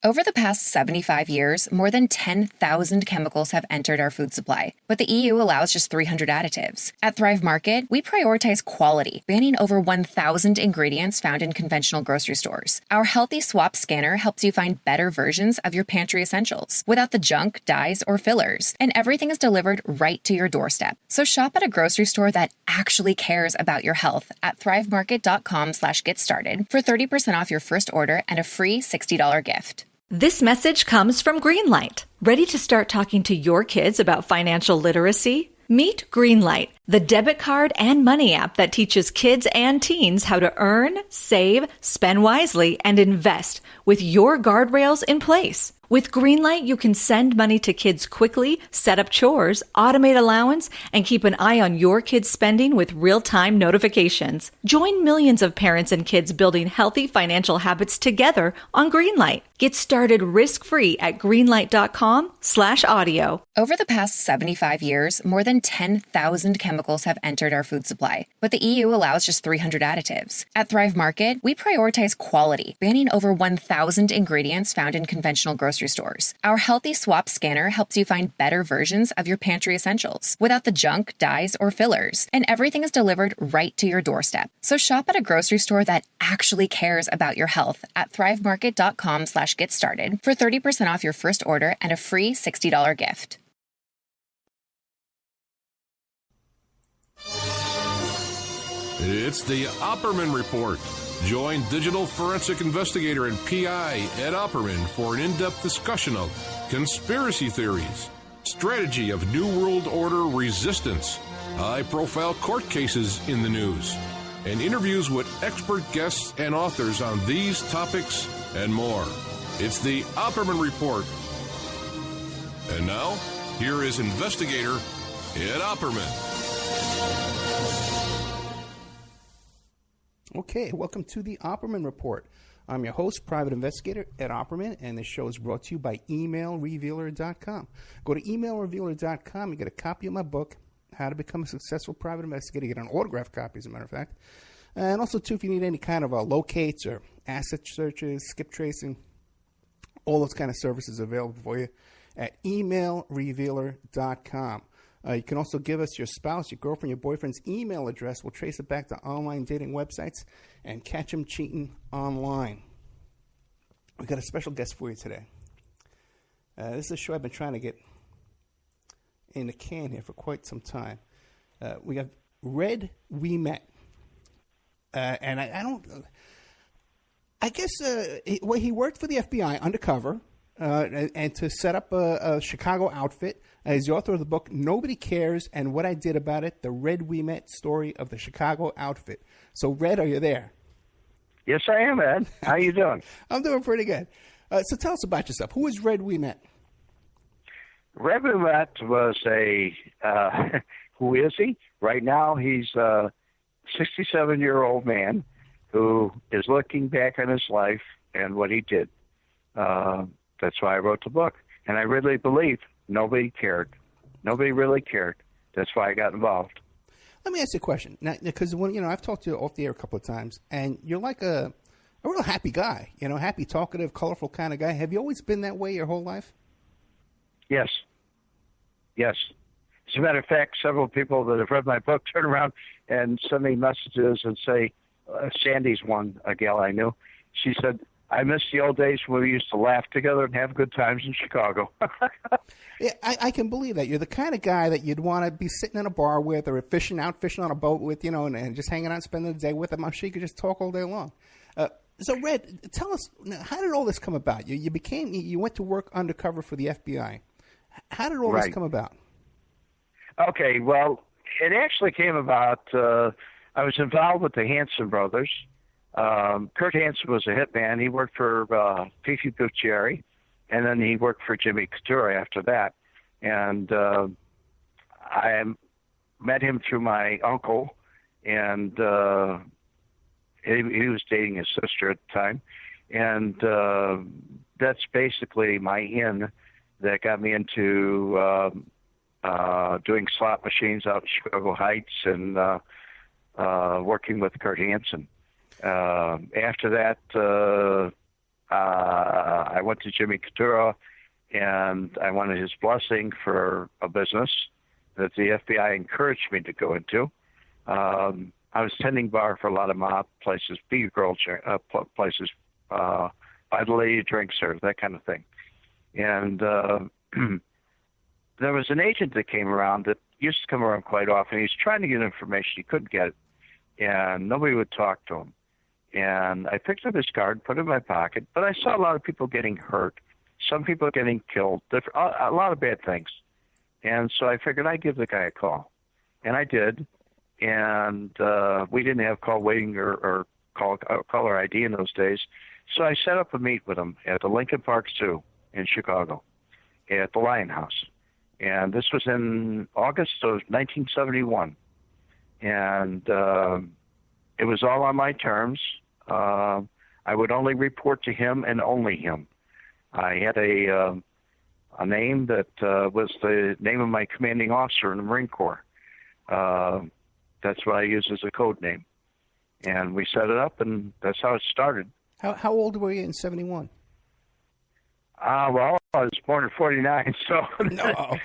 Over the past 75 years, more than 10,000 chemicals have entered our food supply, but the EU allows just 300 additives. At Thrive Market, we prioritize quality, banning over 1,000 ingredients found in conventional grocery stores. Our Healthy Swap scanner helps you find better versions of your pantry essentials without the junk, dyes, or fillers, and everything is delivered right to your doorstep. So shop at a grocery store that actually cares about your health at thrivemarket.com/get-started for 30% off your first order and a free $60 gift. This message comes from Greenlight. Ready to start talking to your kids about financial literacy? Meet Greenlight, the debit card and money app that teaches kids and teens how to earn, save, spend wisely, and invest with your guardrails in place. With Greenlight, you can send money to kids quickly, set up chores, automate allowance, and keep an eye on your kids' spending with real-time notifications. Join millions of parents and kids building healthy financial habits together on Greenlight. Get started risk-free at greenlight.com/audio. Over the past 75 years, more than 10,000 chemicals have entered our food supply, but the EU allows just 300 additives. At Thrive Market, we prioritize quality, banning over 1,000 ingredients found in conventional grocery stores. Our Healthy Swap scanner helps you find better versions of your pantry essentials without the junk, dyes, or fillers, and everything is delivered right to your doorstep. So shop at a grocery store that actually cares about your health at thrivemarket.com/get-started for 30% off your first order and a free $60 gift. It's the Opperman Report. Join digital forensic investigator and PI Ed Opperman for an in-depth discussion of conspiracy theories, strategy of New World Order resistance, high-profile court cases in the news, and interviews with expert guests and authors on these topics and more. It's the Opperman Report. And now, here is investigator Ed Opperman. Okay, welcome to the Opperman Report. I'm your host, private investigator Ed Opperman, and this show is brought to you by emailrevealer.com. Go to emailrevealer.com, you get a copy of my book, How to Become a Successful Private Investigator. You get an autographed copy, as a matter of fact. And also, too, if you need any kind of locates or asset searches, skip tracing, all those kind of services available for you at emailrevealer.com. You can also give us your spouse, your girlfriend, your boyfriend's email address. We'll trace it back to online dating websites and catch them cheating online. We've got a special guest for you today. This is a show I've been trying to get in the can here for quite some time. We have Red Wemette. And I guess he worked for the FBI undercover and to set up a Chicago outfit. He's the author of the book, Nobody Cares and What I Did About It, the Red Wemette Story of the Chicago Outfit. So, Red, are you there? Yes, I am, Ed. How you doing? I'm doing pretty good. So tell us about yourself. Who is Red Wemette? Red Wemette was who is he? Right now, he's a 67-year-old man who is looking back on his life and what he did. That's why I wrote the book. And I really believe nobody cared. Nobody really cared. That's why I got involved. Let me ask you a question. Now, because I've talked to you off the air a couple of times, and you're like a real happy guy. Happy, talkative, colorful kind of guy. Have you always been that way your whole life? Yes. Yes. As a matter of fact, several people that have read my book turn around and send me messages and say, Sandy's one, a gal I knew. She said, I miss the old days when we used to laugh together and have good times in Chicago. Yeah, I can believe that. You're the kind of guy that you'd want to be sitting in a bar with or fishing on a boat with, and just hanging out and spending the day with them. I'm sure you could just talk all day long. So, Red, tell us, how did all this come about? You went to work undercover for the FBI. How did all this come about? Okay, well, it actually came about, I was involved with the Hanson brothers. Kurt Hansen was a hitman. He worked for Fifi Bucciari, and then he worked for Jimmy Couture after that. And I met him through my uncle, and he was dating his sister at the time. And that's basically my in that got me into doing slot machines out in Chicago Heights and working with Kurt Hansen. After that, I went to Jimmy Coutura, and I wanted his blessing for a business that the FBI encouraged me to go into. I was tending bar for a lot of mob places, beat girl places, buy the lady drinks her, that kind of thing. And there was an agent that came around that used to come around quite often. He was trying to get information. He couldn't get it, and nobody would talk to him. And I picked up his card, put it in my pocket, but I saw a lot of people getting hurt, some people getting killed, a lot of bad things. And so I figured I'd give the guy a call. And I did. And we didn't have call waiting or caller ID in those days. So I set up a meet with him at the Lincoln Park Zoo in Chicago at the Lion House. And this was in August of 1971. And it was all on my terms. I would only report to him and only him. I had a name that was the name of my commanding officer in the Marine Corps. That's what I used as a code name. And we set it up, and that's how it started. How old were you in 71? Well, I was born in 49, so no.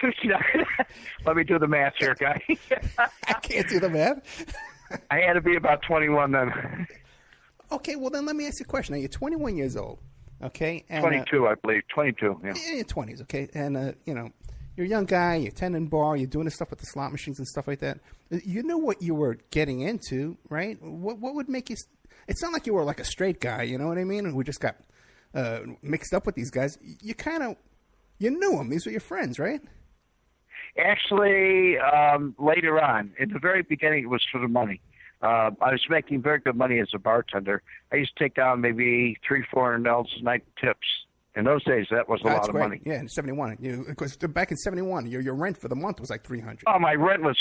59. Let me do the math here, guy. I can't do the math. I had to be about 21 then. Okay, well then let me ask you a question. Now you're 21 years old, okay? And, 22, I believe. 22, yeah. In your 20s, okay? And, you're a young guy, you're tending bar, you're doing this stuff with the slot machines and stuff like that. You knew what you were getting into, right? What would make you... It's not like you were like a straight guy, you know what I mean? Who just got mixed up with these guys. You knew them. These were your friends, right? Actually, later on, in the very beginning, it was for the money. I was making very good money as a bartender. I used to take down maybe $300-400 a night tips. In those days, that was a lot of money. Yeah, in 71. Because back in 71, your rent for the month was like $300. Oh, my rent was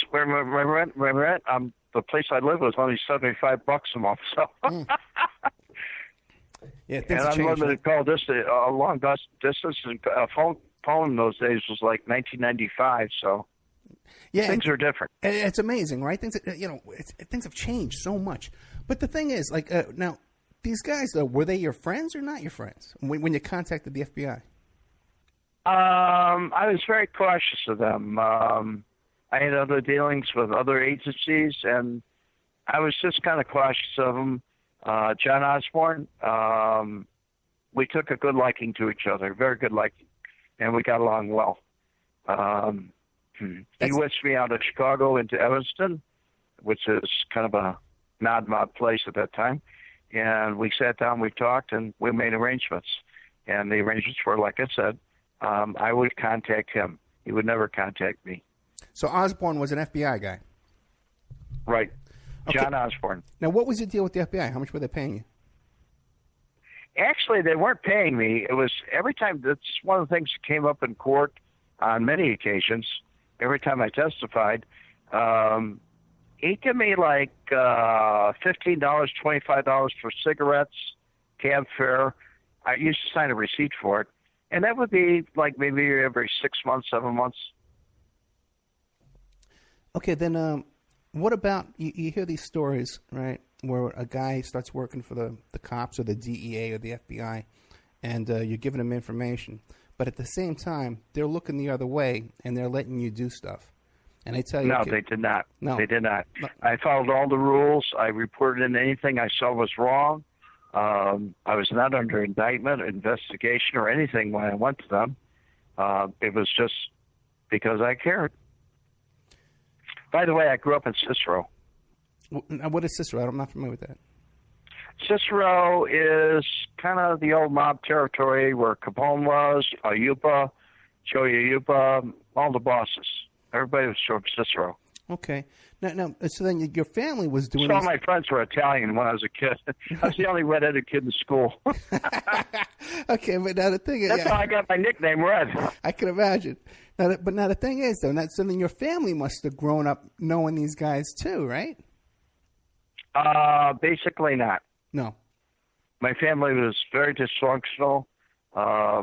the place I lived was only $75 a month. So. Yeah, and unlimited call distance, long distance, and phone in those days was like 1995. So yeah, things are different. It's amazing, right? Things have changed so much. But the thing is, like now, these guys, though, were they your friends or not your friends when you contacted the FBI? I was very cautious of them. I had other dealings with other agencies, and I was just kind of cautious of them. John Osborne, we took a good liking to each other, very good liking, and we got along well. He whisked me out of Chicago into Evanston, which is kind of a non-mob place at that time. And we sat down, we talked, and we made arrangements. And the arrangements were, like I said, I would contact him. He would never contact me. So Osborne was an FBI guy? Right. Okay. John Osborne. Now, what was your deal with the FBI? How much were they paying you? Actually, they weren't paying me. It was every time. That's one of the things that came up in court on many occasions. Every time I testified, he'd give me like $15, $25 for cigarettes, cab fare. I used to sign a receipt for it, and that would be like maybe every 6 months, 7 months. Okay, then what about you hear these stories, right, where a guy starts working for the cops or the DEA or the FBI, and you're giving them information, but at the same time, they're looking the other way, and they're letting you do stuff. And they tell you... No, they did not. No. They did not. I followed all the rules. I reported in anything I saw was wrong. I was not under indictment, investigation, or anything when I went to them. It was just because I cared. By the way, I grew up in Cicero. What is Cicero? I'm not familiar with that. Cicero is kind of the old mob territory where Capone was, Ayupa, Joey Ayupa, all the bosses. Everybody was from Cicero. Okay. Now, so then your family was doing... So all my friends were Italian when I was a kid. I was the only redheaded kid in school. Okay, but now the thing is... That's how I got my nickname, Red. I can imagine. But now the thing is, though, so then your family must have grown up knowing these guys too, right? Basically not. No. My family was very dysfunctional. I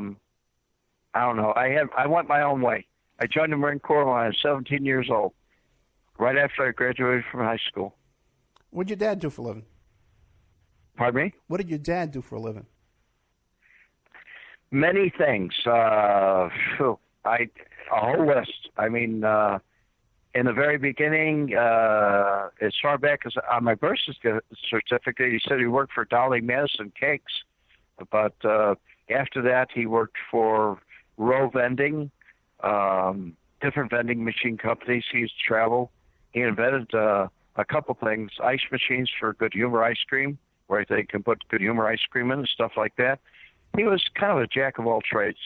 don't know. I went my own way. I joined the Marine Corps when I was 17 years old, right after I graduated from high school. What did your dad do for a living? Pardon me? What did your dad do for a living? Many things. A whole list. I mean, in the very beginning, as far back as on my birth certificate, he said he worked for Dolly Madison Cakes. But after that, he worked for row vending, different vending machine companies. He used to travel. He invented a couple things, ice machines for Good Humor ice cream, where they can put Good Humor ice cream in and stuff like that. He was kind of a jack of all trades.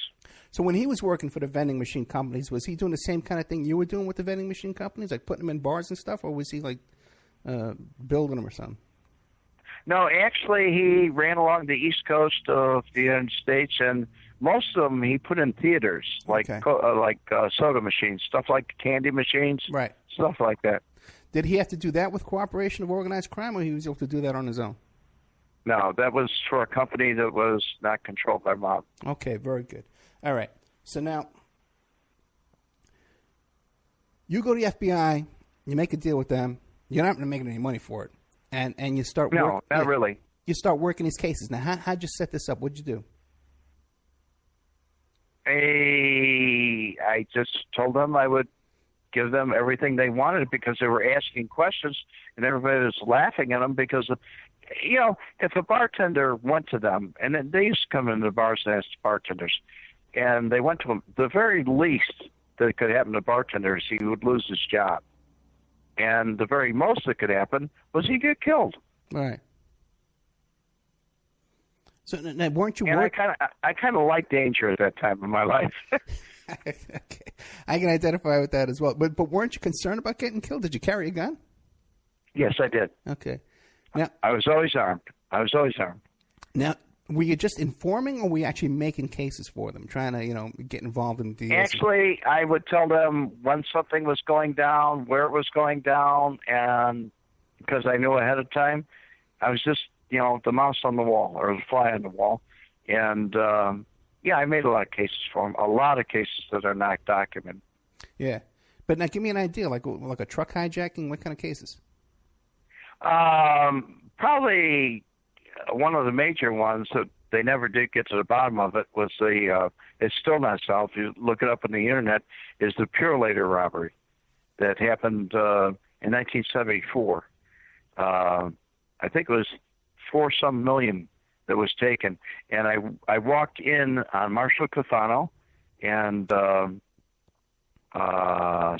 So when he was working for the vending machine companies, was he doing the same kind of thing you were doing with the vending machine companies, like putting them in bars and stuff, or was he like building them or something? No, actually, he ran along the East Coast of the United States, and most of them he put in theaters, like soda machines, stuff like candy machines, right? Stuff like that. Did he have to do that with cooperation of organized crime, or he was able to do that on his own? No, that was for a company that was not controlled by mob. Okay, very good. All right. So now, you go to the FBI, you make a deal with them. You're not making any money for it, and you start. No, not really. You start working these cases. Now, how'd you set this up? What'd you do? I just told them I would give them everything they wanted because they were asking questions, and everybody was laughing at them because, if a bartender went to them, and then they used to come into the bars and ask bartenders, and they went to him, the very least that could happen to bartenders, he would lose his job. And the very most that could happen was he'd get killed. Right. So now, weren't you? And I kind of liked danger at that time in my life. Okay, I can identify with that as well. But weren't you concerned about getting killed? Did you carry a gun? Yes, I did. Okay. Now I was always armed. Now, were you just informing, or were you actually making cases for them, trying to get involved in deals? Actually, I would tell them when something was going down, where it was going down, and because I knew ahead of time, I was just the mouse on the wall or the fly on the wall, and I made a lot of cases for them. A lot of cases that are not documented. Yeah, but now give me an idea, like a truck hijacking. What kind of cases? Probably one of the major ones that they never did get to the bottom of it was it's still not solved. You look it up on the internet, is the Purelator robbery that happened in 1974. I think it was $4 million that was taken. And I walked in on Marshall Cafano and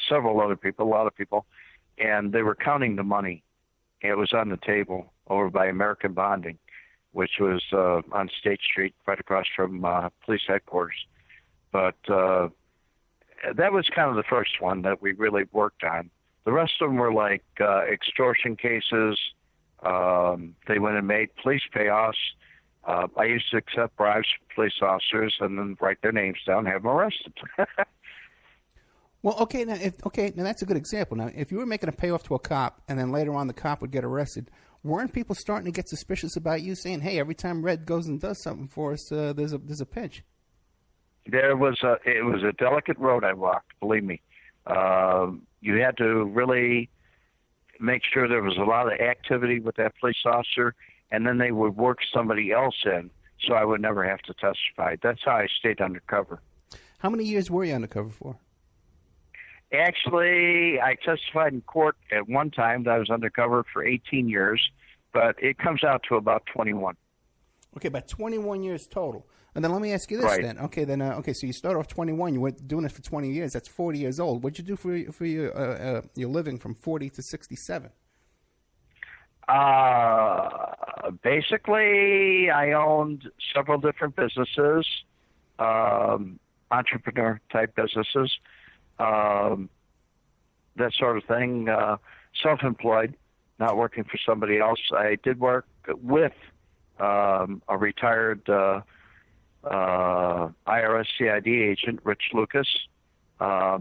several other people, a lot of people, and they were counting the money. It was on the table over by American Bonding, which was on State Street, right across from police headquarters. But that was kind of the first one that we really worked on. The rest of them were like extortion cases. They went and made police payoffs. I used to accept bribes from police officers and then write their names down and have them arrested. Well, okay, now that's a good example. Now, if you were making a payoff to a cop and then later on the cop would get arrested, weren't people starting to get suspicious about you, saying, "Hey, every time Red goes and does something for us, there's a pinch"? It was a delicate road I walked. Believe me, you had to really make sure there was a lot of activity with that police officer, and then they would work somebody else in, so I would never have to testify. That's how I stayed undercover. How many years were you undercover for? Actually, I testified in court at one time that I was undercover for 18 years, but it comes out to about 21. Okay, about 21 years total. And then let me ask you this then. Okay, so you start off 21. You went doing it for 20 years. That's 40 years old. What'd you do for your living from 40 to 67? Basically, I owned several different businesses, entrepreneur-type businesses. That sort of thing, self-employed, not working for somebody else. I did work with a retired IRS CID agent, Rich Lucas. I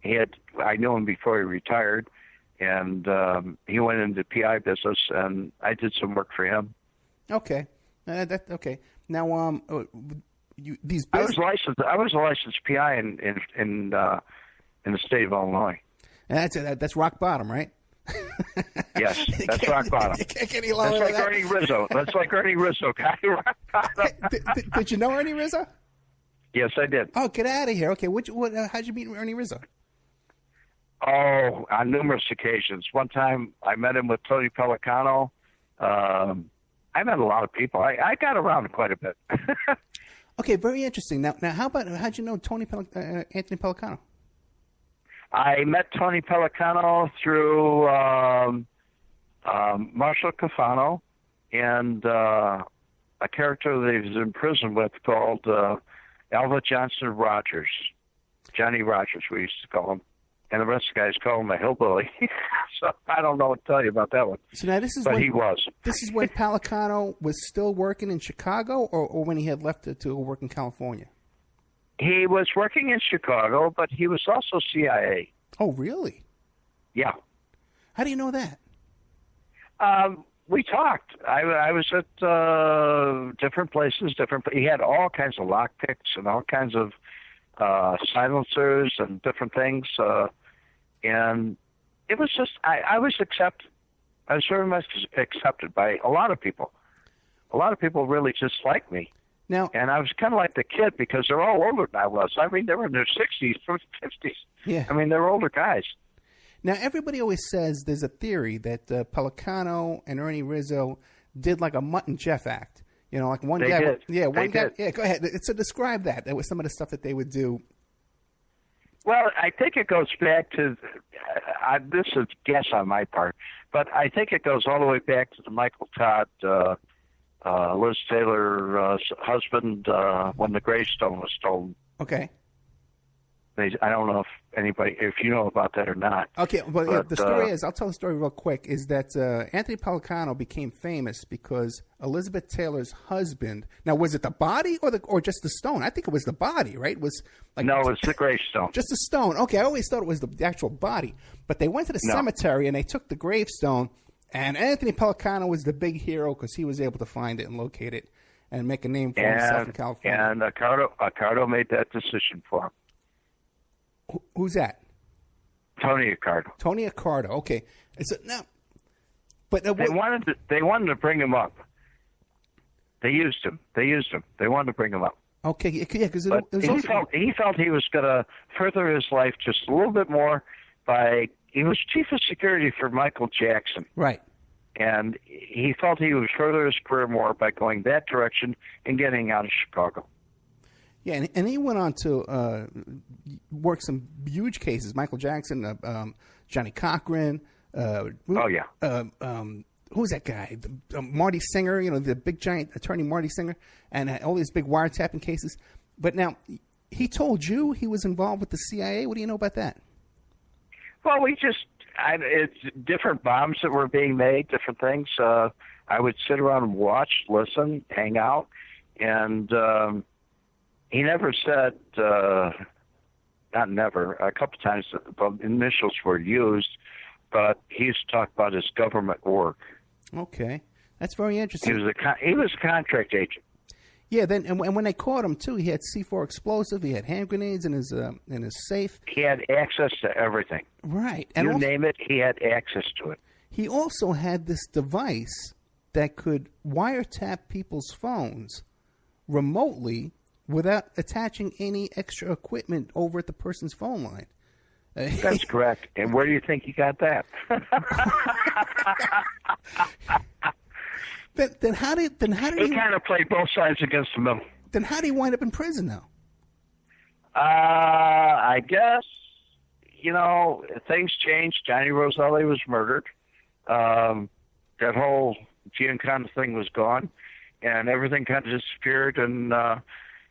knew him before he retired, and he went into PI business, and I did some work for him. Okay, okay. Now, these I was a licensed PI in the state of Illinois. And that's rock bottom, right? Yes, that's rock bottom. You can't get any lower That's than like that. Ernie Rizzo. That's like Ernie Rizzo. Rock bottom. Did you know Ernie Rizzo? Yes, I did. Oh, get out of here. Okay, how'd you meet Ernie Rizzo? Oh, on numerous occasions. One time I met him with Tony Pellicano. I met a lot of people. I got around quite a bit. Okay, very interesting. Now, how'd you know Anthony Pellicano? I met Tony Pellicano through Marshall Cafano and a character that he was in prison with called Alva Johnson Rogers. Johnny Rogers, we used to call him. And the rest of the guys call him a hillbilly. So I don't know what to tell you about that one. So now this is he was. This is when Pellicano was still working in Chicago, or when he had left to work in California? He was working in Chicago, but he was also CIA. Oh, really? Yeah. How do you know that? We talked. I was at different places. He had all kinds of lockpicks and all kinds of silencers and different things. And it was just, I was accepted. I was very much accepted by a lot of people. A lot of people really just liked me. Now, and I was kind of like the kid because they're all older than I was. I mean, they were in their 60s, 50s. Yeah. I mean, they're older guys. Now, everybody always says there's a theory that Pellicano and Ernie Rizzo did like a Mutt and Jeff act. You know, like one They guy. did. Yeah, one They guy. did. Yeah, go ahead. So describe that. That was some of the stuff that they would do. Well, I think it goes back to, this is guess on my part, but I think it goes all the way back to the Michael Todd, Liz Taylor's husband when the gravestone was stolen. Okay. I don't know if you know about that or not. Okay, well, the story is, I'll tell the story real quick, is that Anthony Pellicano became famous because Elizabeth Taylor's husband, now was it the body or just the stone? I think it was the body, right? It was like, No, it was the gravestone. Just the stone. Okay, I always thought it was the actual body. But they went to the cemetery and they took the gravestone, and Anthony Pellicano was the big hero because he was able to find it and locate it and make a name for himself in California. And Accardo made that decision for him. Who's that? Tony Accardo. Tony Accardo. Okay. But They wanted to bring him up. They used him. They wanted to bring him up. Okay, yeah, because he felt he was going to further his life just a little bit more by. He was chief of security for Michael Jackson. Right. And he felt he would further his career more by going that direction and getting out of Chicago. Yeah, and he went on to work some huge cases. Michael Jackson, Johnny Cochran. Who's that guy? Marty Singer, the big giant attorney Marty Singer, and all these big wiretapping cases. But now, he told you he was involved with the CIA. What do you know about that? Well, it's different bombs that were being made, different things. I would sit around and watch, listen, hang out, and he never said, not never, a couple times the initials were used, but he used to talk about his government work. Okay. That's very interesting. He was a contract agent. Yeah, and when they caught him, too, he had C4 explosive, he had hand grenades in his safe. He had access to everything. Right. And you name it, he had access to it. He also had this device that could wiretap people's phones remotely without attaching any extra equipment over at the person's phone line. That's correct. And where do you think he got that? Then how did he kind of played both sides against the middle? Then how did he wind up in prison now? I guess things changed. Johnny Roselli was murdered. That whole Giancana thing was gone, and everything kind of disappeared. And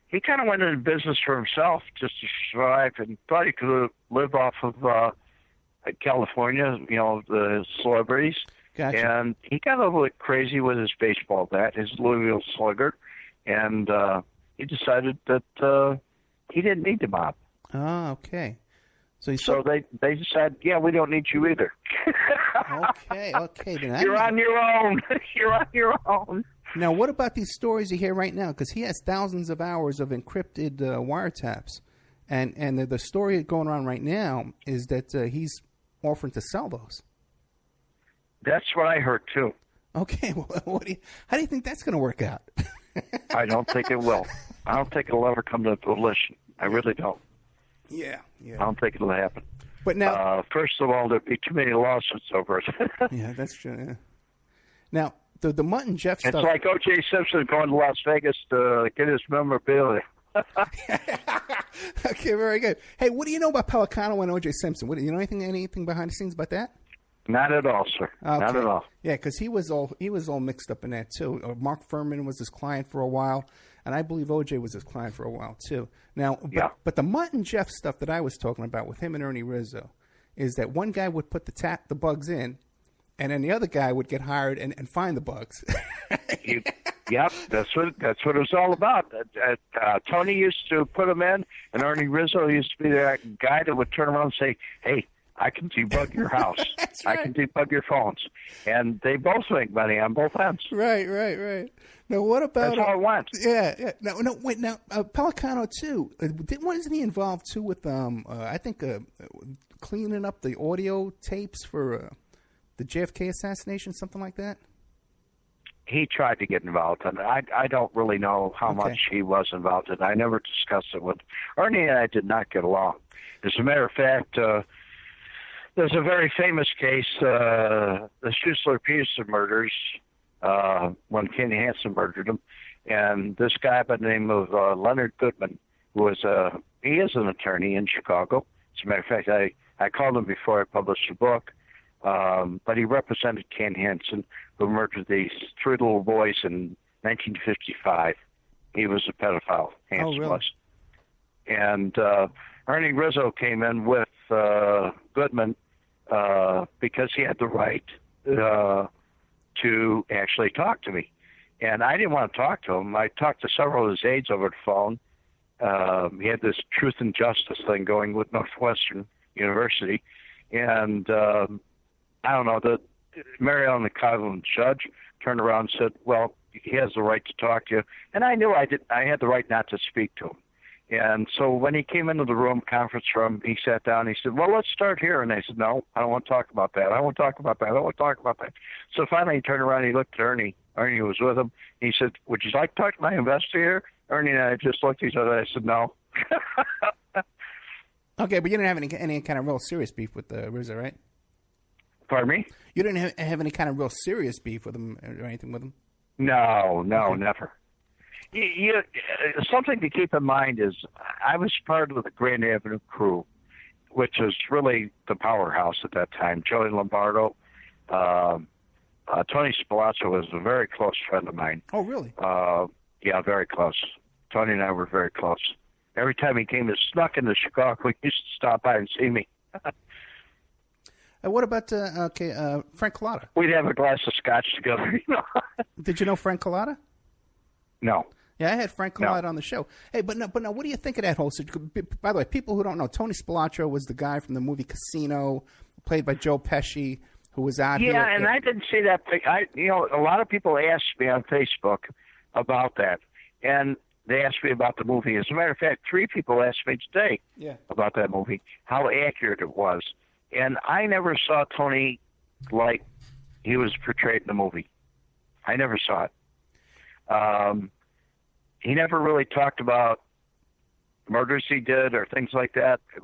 he kind of went into business for himself just to survive, and thought he could live off of California. The celebrities. Gotcha. And he got a little bit crazy with his baseball bat, his Louisville Slugger, and he decided that he didn't need the mob. Oh, okay. So they decided, we don't need you either. Okay. Then You're on your own. You're on your own. Now, what about these stories you hear right now? Because he has thousands of hours of encrypted wiretaps, and the story going around right now is that he's offering to sell those. That's what I heard too. Okay, well, how do you think that's going to work out? I don't think it will. I don't think it'll ever come to fruition. I really don't. Yeah. I don't think it'll happen. But now, first of all, there'd be too many lawsuits over it. Yeah, that's true. Yeah. Now, the Mutt and Jeff stuff. It's like O.J. Simpson going to Las Vegas to get his memorabilia. Okay, very good. Hey, what do you know about Pelicano and O.J. Simpson? Do you know anything behind the scenes about that? Not at all, sir. Okay. Not at all. Yeah, because he was all mixed up in that too. Mark Furman was his client for a while, and I believe O.J. was his client for a while too. Now, but the Mutt and Jeff stuff that I was talking about with him and Ernie Rizzo is that one guy would put the bugs in, and then the other guy would get hired and find the bugs. Yep, that's what it was all about. Tony used to put them in, and Ernie Rizzo used to be that guy that would turn around and say, "Hey, I can debug your house. That's right. I can debug your phones," and they both make money on both ends. Right. Now, what about? That's how it went. Yeah. No, wait. Now, Pelicano too. Wasn't he involved too with I think cleaning up the audio tapes for the JFK assassination, something like that? He tried to get involved, and I don't really know how much he was involved in. I never discussed it with Ernie, and I did not get along. As a matter of fact, there's a very famous case, the Schuessler-Peterson murders, when Kenny Hansen murdered him, and this guy by the name of Leonard Goodman, who is he is an attorney in Chicago. As a matter of fact, I called him before I published the book. But he represented Ken Hansen, who murdered these 3 little boys in 1955. He was a pedophile, Hansen was. And Ernie Rizzo came in with Goodman because he had the right to actually talk to me. And I didn't want to talk to him. I talked to several of his aides over the phone. He had this truth and justice thing going with Northwestern University. And I don't know, the Mary Ellen McCollum judge turned around and said, "Well, he has the right to talk to you." And I knew I had the right not to speak to him. And so when he came into the conference room, he sat down and he said, "Well, let's start here." And I said, "No, I don't want to talk about that. I don't want to talk about that. I don't want to talk about that." So finally he turned around and he looked at Ernie. Ernie was with him. He said, "Would you like to talk to my investigator?" Ernie and I just looked at each other. I said, "No." Okay, but you didn't have any kind of real serious beef with Rizzo, right? Pardon me? You didn't have any kind of real serious beef with him or anything with him? No, never. Something to keep in mind is I was part of the Grand Avenue crew, which was really the powerhouse at that time. Joey Lombardo, Tony Spilazzo was a very close friend of mine. Oh, really? Yeah, very close. Tony and I were very close. Every time he came to snuck into Chicago, he used to stop by and see me. What about Frank Collada? We'd have a glass of scotch together. Did you know Frank Collada? No. Yeah, I had Frank Collada on the show. Hey, but now, what do you think of that whole situation? By the way, people who don't know, Tony Spilazzo was the guy from the movie Casino, played by Joe Pesci, who was out here. Yeah, and I didn't see that. A lot of people asked me on Facebook about that, and they asked me about the movie. As a matter of fact, 3 people asked me today about that movie, how accurate it was. And I never saw Tony like he was portrayed in the movie. I never saw it. He never really talked about murders he did or things like that. It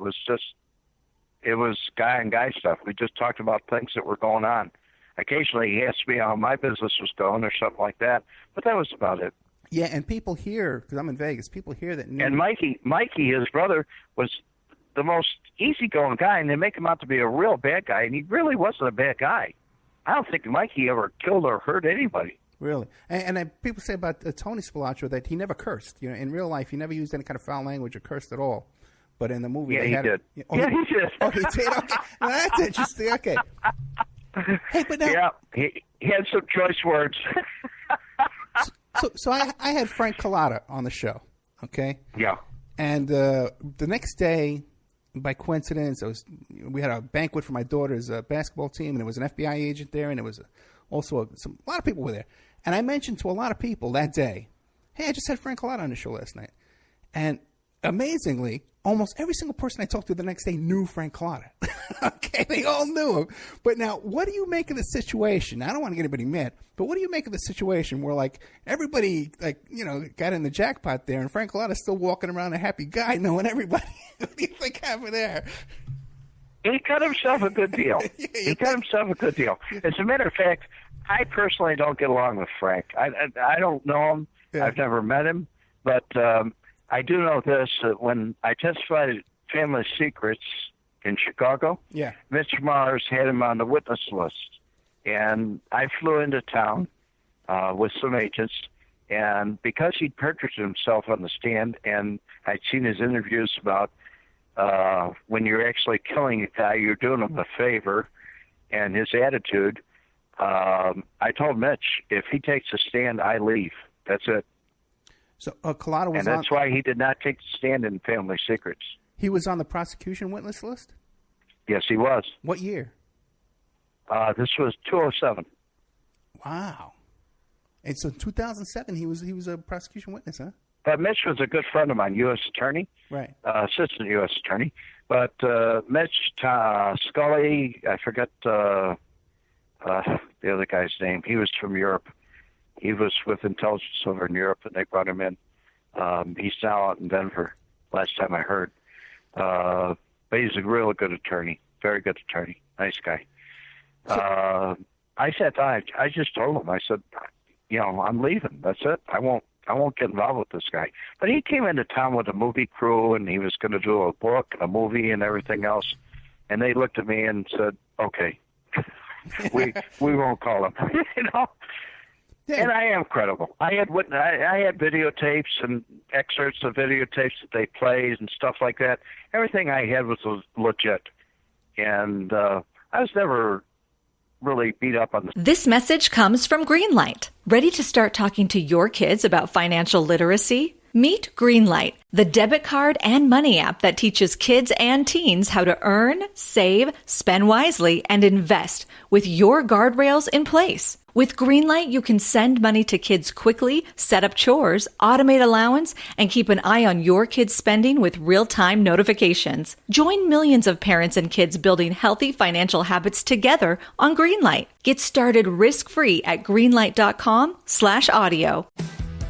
was guy and guy stuff. We just talked about things that were going on. Occasionally he asked me how my business was going or something like that, but that was about it. Yeah, and people here, because I'm in Vegas, people here that knew. And Mikey, his brother, was the most easygoing guy, and they make him out to be a real bad guy, and he really wasn't a bad guy. I don't think Mikey ever killed or hurt anybody. Really? And people say about Tony Spilazzo that he never cursed. You know, in real life, he never used any kind of foul language or cursed at all. But in the movie, he did. He did. Oh, he did. Okay, well, that's interesting. Okay. Hey, but now, yeah, he had some choice words. So I had Frank Collada on the show. Okay. Yeah. And the next day, by coincidence, we had a banquet for my daughter's basketball team, and there was an FBI agent there, and there was also a lot of people were there. And I mentioned to a lot of people that day, "Hey, I just had Frank Collada on the show last night," and amazingly, almost every single person I talked to the next day knew Frank Collada. Okay, they all knew him. But now, what do you make of the situation? I don't want to get anybody mad, but what do you make of the situation where, like, everybody, like, you know, got in the jackpot there, and Frank Collada's still walking around a happy guy, knowing everybody? What do you think happened there? He cut himself a good deal. He cut himself a good deal. As a matter of fact, I personally don't get along with Frank. I don't know him. Yeah. I've never met him, but I do know this: that when I testified at Family Secrets in Chicago, Mitch Mars had him on the witness list, and I flew into town with some agents, and because he'd perjured himself on the stand, and I'd seen his interviews about when you're actually killing a guy, you're doing him a favor, and his attitude, I told Mitch, if he takes a stand, I leave. That's it. So Collada was, and that's why he did not take the stand in Family Secrets. He was on the prosecution witness list? Yes, he was. What year? This was 2007. Wow. And so 2007, he was a prosecution witness, huh? But Mitch was a good friend of mine, U.S. attorney, right? Assistant U.S. attorney. But Mitch Scully, I forget the other guy's name. He was from Europe. He was with intelligence over in Europe, and they brought him in. He's now out in Denver, last time I heard. But he's a real good attorney, very good attorney, nice guy. I sat down. I just told him. I said, you know, I'm leaving. That's it. I won't get involved with this guy. But he came into town with a movie crew, and he was going to do a book and a movie and everything else. And they looked at me and said, okay, we won't call him, you know. Yeah. And I am credible. I had videotapes and excerpts of videotapes that they played and stuff like that. Everything I had was legit. And I was never really beat up on the... This message comes from Greenlight. Ready to start talking to your kids about financial literacy? Meet Greenlight, the debit card and money app that teaches kids and teens how to earn, save, spend wisely, and invest with your guardrails in place. With Greenlight, you can send money to kids quickly, set up chores, automate allowance, and keep an eye on your kids' spending with real-time notifications. Join millions of parents and kids building healthy financial habits together on Greenlight. Get started risk-free at greenlight.com/audio.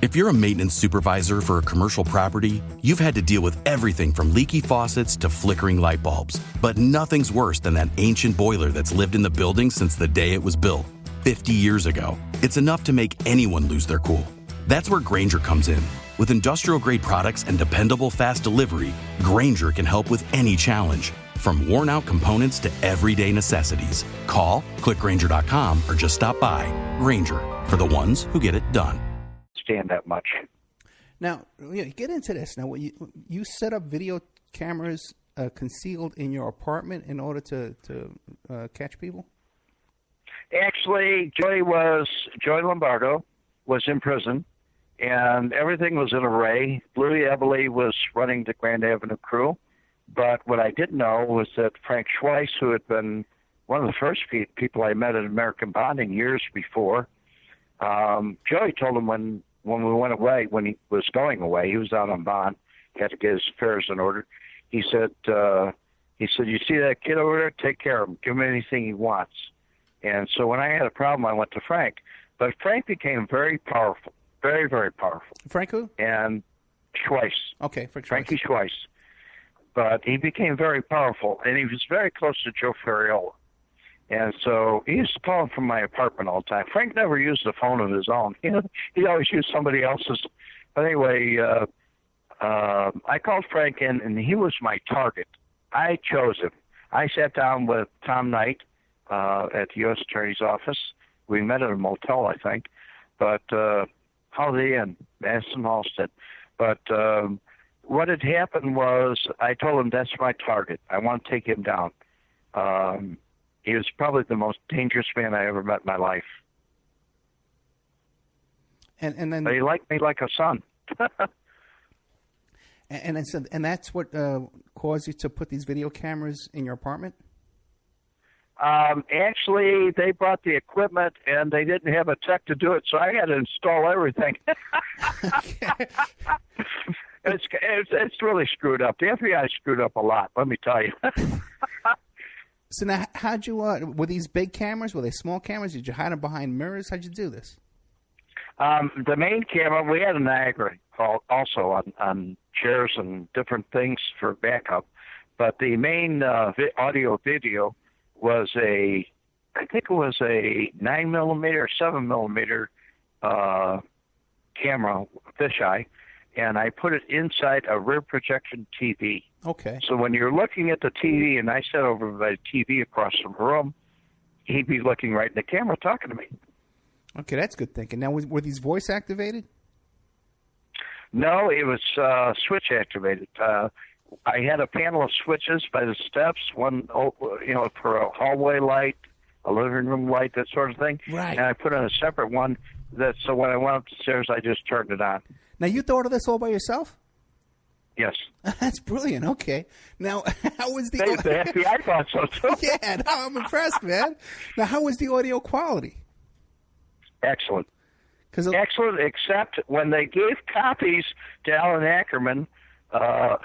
If you're a maintenance supervisor for a commercial property, you've had to deal with everything from leaky faucets to flickering light bulbs. But nothing's worse than that ancient boiler that's lived in the building since the day it was built, 50 years ago. It's enough to make anyone lose their cool. That's where Grainger comes in. With industrial-grade products and dependable fast delivery, Grainger can help with any challenge, from worn-out components to everyday necessities. Call, click Grainger.com, or just stop by. Grainger, for the ones who get it done. Stand that much. Now, get into this. Now, you set up video cameras concealed in your apartment in order to catch people? Actually, Joey Lombardo was in prison, and everything was in array. Louis Ebele was running the Grand Avenue crew, but what I didn't know was that Frank Schweihs, who had been one of the first people I met at American Bonding years before, Joey told him when we went away, when he was going away, he was out on bond, he had to get his affairs in order. He said, you see that kid over there? Take care of him. Give him anything he wants. And so when I had a problem, I went to Frank. But Frank became very powerful, very, very powerful. Frank who? And Schweihs. Okay, Frankie Schweihs. But he became very powerful, and he was very close to Joe Ferriola. And so he used to call him from my apartment all the time. Frank never used a phone of his own. He always used somebody else's. But anyway, I called Frank in, and he was my target. I chose him. I sat down with Tom Knight at the U.S. Attorney's office. We met at a motel, I think. But Holiday Inn, Madison Halstead. But what had happened was I told him that's my target. I want to take him down. He was probably the most dangerous man I ever met in my life. And then, but he liked me like a son. and that's what caused you to put these video cameras in your apartment? Actually, they brought the equipment, and they didn't have a tech to do it, so I had to install everything. It's really screwed up. The FBI screwed up a lot, let me tell you. So now, how'd you, were these big cameras? Were they small cameras? Did you hide them behind mirrors? How'd you do this? The main camera, we had a Niagara also on chairs and different things for backup. But the main audio video was I think it was a 9mm or 7mm camera, fisheye, and I put it inside a rear projection TV. Okay. So when you're looking at the TV, and I sat over by the TV across the room, he'd be looking right in the camera talking to me. Okay, that's good thinking. Now, were these voice activated? No, it was switch activated. I had a panel of switches by the steps, one, for a hallway light, a living room light, that sort of thing. Right. And I put on a separate one so when I went up the stairs, I just turned it on. Now, you thought of this all by yourself? Yes. That's brilliant. Okay. Now, how was the FBI thought so, too. Yeah, no, I'm impressed, man. Now, how was the audio quality? Excellent. Excellent, except when they gave copies to Alan Ackerman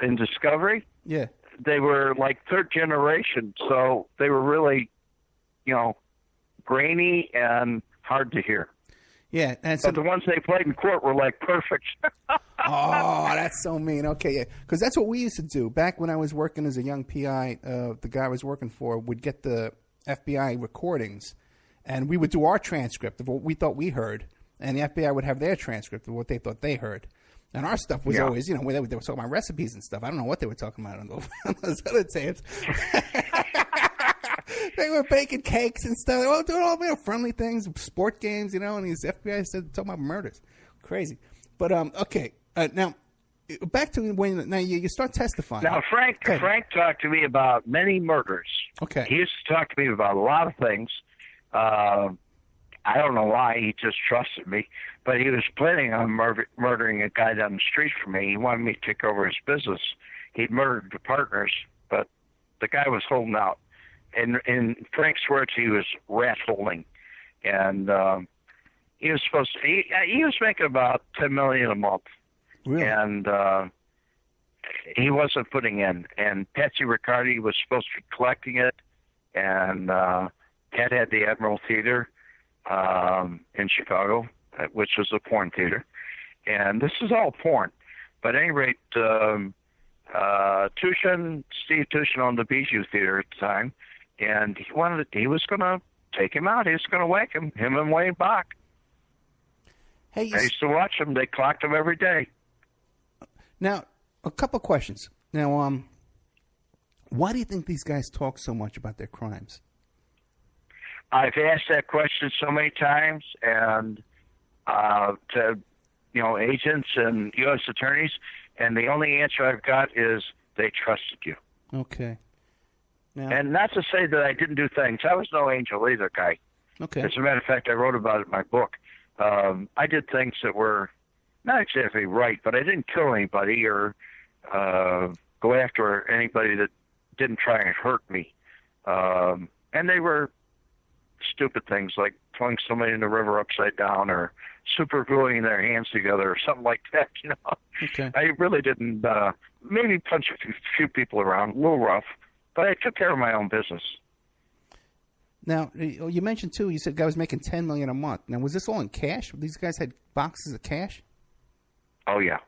in Discovery, yeah, they were like third generation, so they were really, grainy and hard to hear. Yeah, and so the ones they played in court were like perfect. Oh, that's so mean. Okay, yeah, because that's what we used to do back when I was working as a young PI. The guy I was working for would get the FBI recordings, and we would do our transcript of what we thought we heard, and the FBI would have their transcript of what they thought they heard. And our stuff was always, where they were talking about recipes and stuff. I don't know what they were talking about on those other tapes. They were baking cakes and stuff. They were doing all friendly things, sport games, and these FBI said talking about murders. Crazy. But, okay. Now, back to when you start testifying. Now, Frank talked to me about many murders. Okay. He used to talk to me about a lot of things. I don't know why. He just trusted me. But he was planning on murdering a guy down the street from me. He wanted me to take over his business. He'd murdered the partners, but the guy was holding out. And in Frank's words, he was rat holing. And he was supposed to, he was making about $10 million a month. Really? And he wasn't putting in. And Patsy Riccardi was supposed to be collecting it. And Pat had the Admiral Theater in Chicago, which was a porn theater. And this is all porn. But at any rate, Steve Tushin owned the Bijou Theater at the time. And he was going to take him out. He was going to whack him and Wayne Bach. Hey, I used to watch them. They clocked them every day. Now, a couple questions. Now, why do you think these guys talk so much about their crimes? I've asked that question so many times, and to agents and U.S. attorneys, and the only answer I've got is they trusted you. Okay. Now, and not to say that I didn't do things. I was no angel either, guy. Okay. As a matter of fact, I wrote about it in my book. I did things that were not exactly right, but I didn't kill anybody or go after anybody that didn't try and hurt me. And they were stupid things like throwing somebody in the river upside down or super gluing their hands together or something like that. Okay. I really didn't. Maybe punch a few people around, a little rough, but I took care of my own business. Now, you mentioned, too, you said the guy was making $10 million a month. Now, was this all in cash? These guys had boxes of cash? Oh, yeah.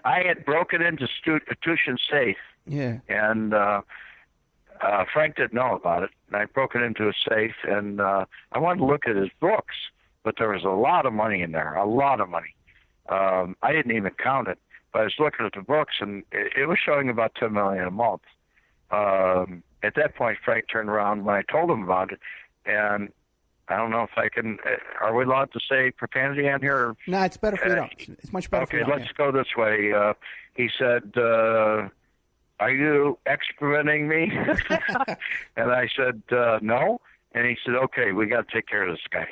I had broken into Tushin's safe. Yeah. And Frank didn't know about it. And I broke it into a safe, and I wanted to look at his books, but there was a lot of money in there, a lot of money. I didn't even count it, but I was looking at the books, and it was showing about $10 million a month. At that point, Frank turned around when I told him about it, and I don't know if I can. Are we allowed to say profanity on here? No, it's better for you don't. It's much better for you. Okay, let's go this way. He said, "Are you experimenting me?" And I said, "No." And he said, "Okay, we got to take care of this guy."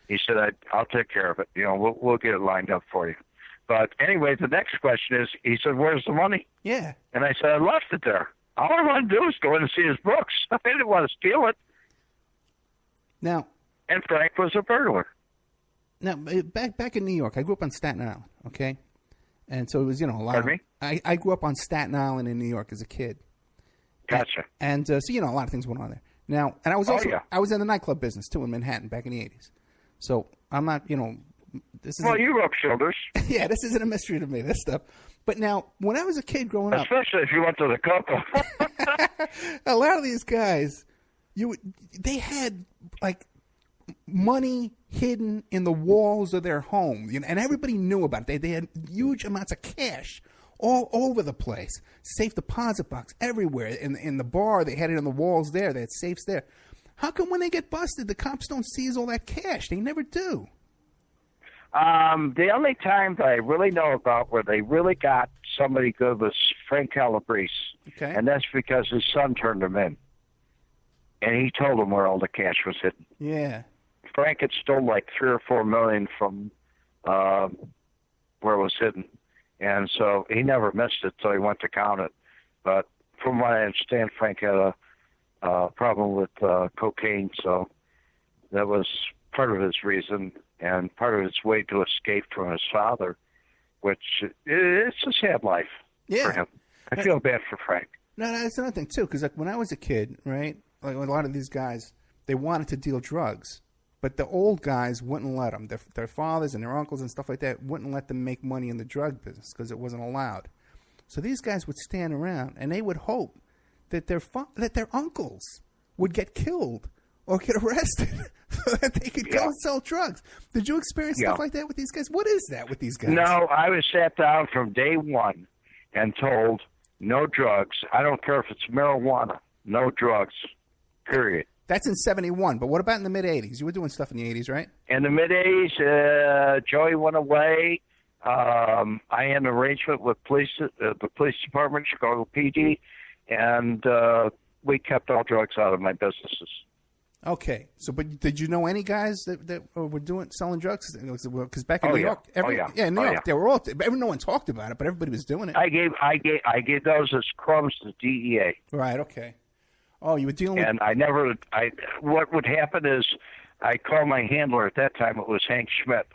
He said, "I'll take care of it. We'll get it lined up for you." But anyway, the next question is, he said, "Where's the money?" Yeah. And I said, "I left it there. All I want to do is go in and see his books. I didn't want to steal it." Now, and Frank was a burglar. Now, back in New York, I grew up on Staten Island, okay? And so it was, a lot. Pardon me? I grew up on Staten Island in New York as a kid. Gotcha. And so, a lot of things went on there. Now, and I was also, I was in the nightclub business, too, in Manhattan back in the 80s. So I'm not, this is. Well, you rub shoulders. Yeah, this isn't a mystery to me, this stuff. But now, when I was a kid growing up. Especially if you went to the Coco. A lot of these guys, they had, like, money hidden in the walls of their home, and everybody knew about it. They had huge amounts of cash all over the place. Safe deposit box everywhere. In the bar, they had it on the walls there. They had safes there. How come when they get busted, the cops don't seize all that cash? They never do. The only time that I really know about where they really got somebody good was Frank Calabrese. Okay. And that's because his son turned him in. And he told him where all the cash was hidden. Yeah. Frank had stole like $3 or $4 million from where it was hidden. And so he never missed it, so he went to count it. But from what I understand, Frank had a problem with cocaine, so that was part of his reason and part of his way to escape from his father, which it's a sad life for him. I feel bad for Frank. No, that's another thing, too, because like, when I was a kid, right, like a lot of these guys, they wanted to deal drugs. But the old guys wouldn't let them. Their fathers and their uncles and stuff like that wouldn't let them make money in the drug business because it wasn't allowed. So these guys would stand around and they would hope that their uncles would get killed or get arrested so that they could go and sell drugs. Did you experience stuff like that with these guys? What is that with these guys? No, I was sat down from day one and told no drugs. I don't care if it's marijuana. No drugs, period. That's in 71, but what about in the mid-'80s? You were doing stuff in the 80s, right? In the mid-'80s, Joey went away. I had an arrangement with the police department, Chicago PD, and we kept all drugs out of my businesses. Okay. So, but did you know any guys that were selling drugs? Because back in New York, in New York, they were all. No one talked about it, but everybody was doing it. I gave those as crumbs to DEA. Right. Okay. Oh, you were dealing with... And what would happen is I call my handler. At that time, it was Hank Schmidt.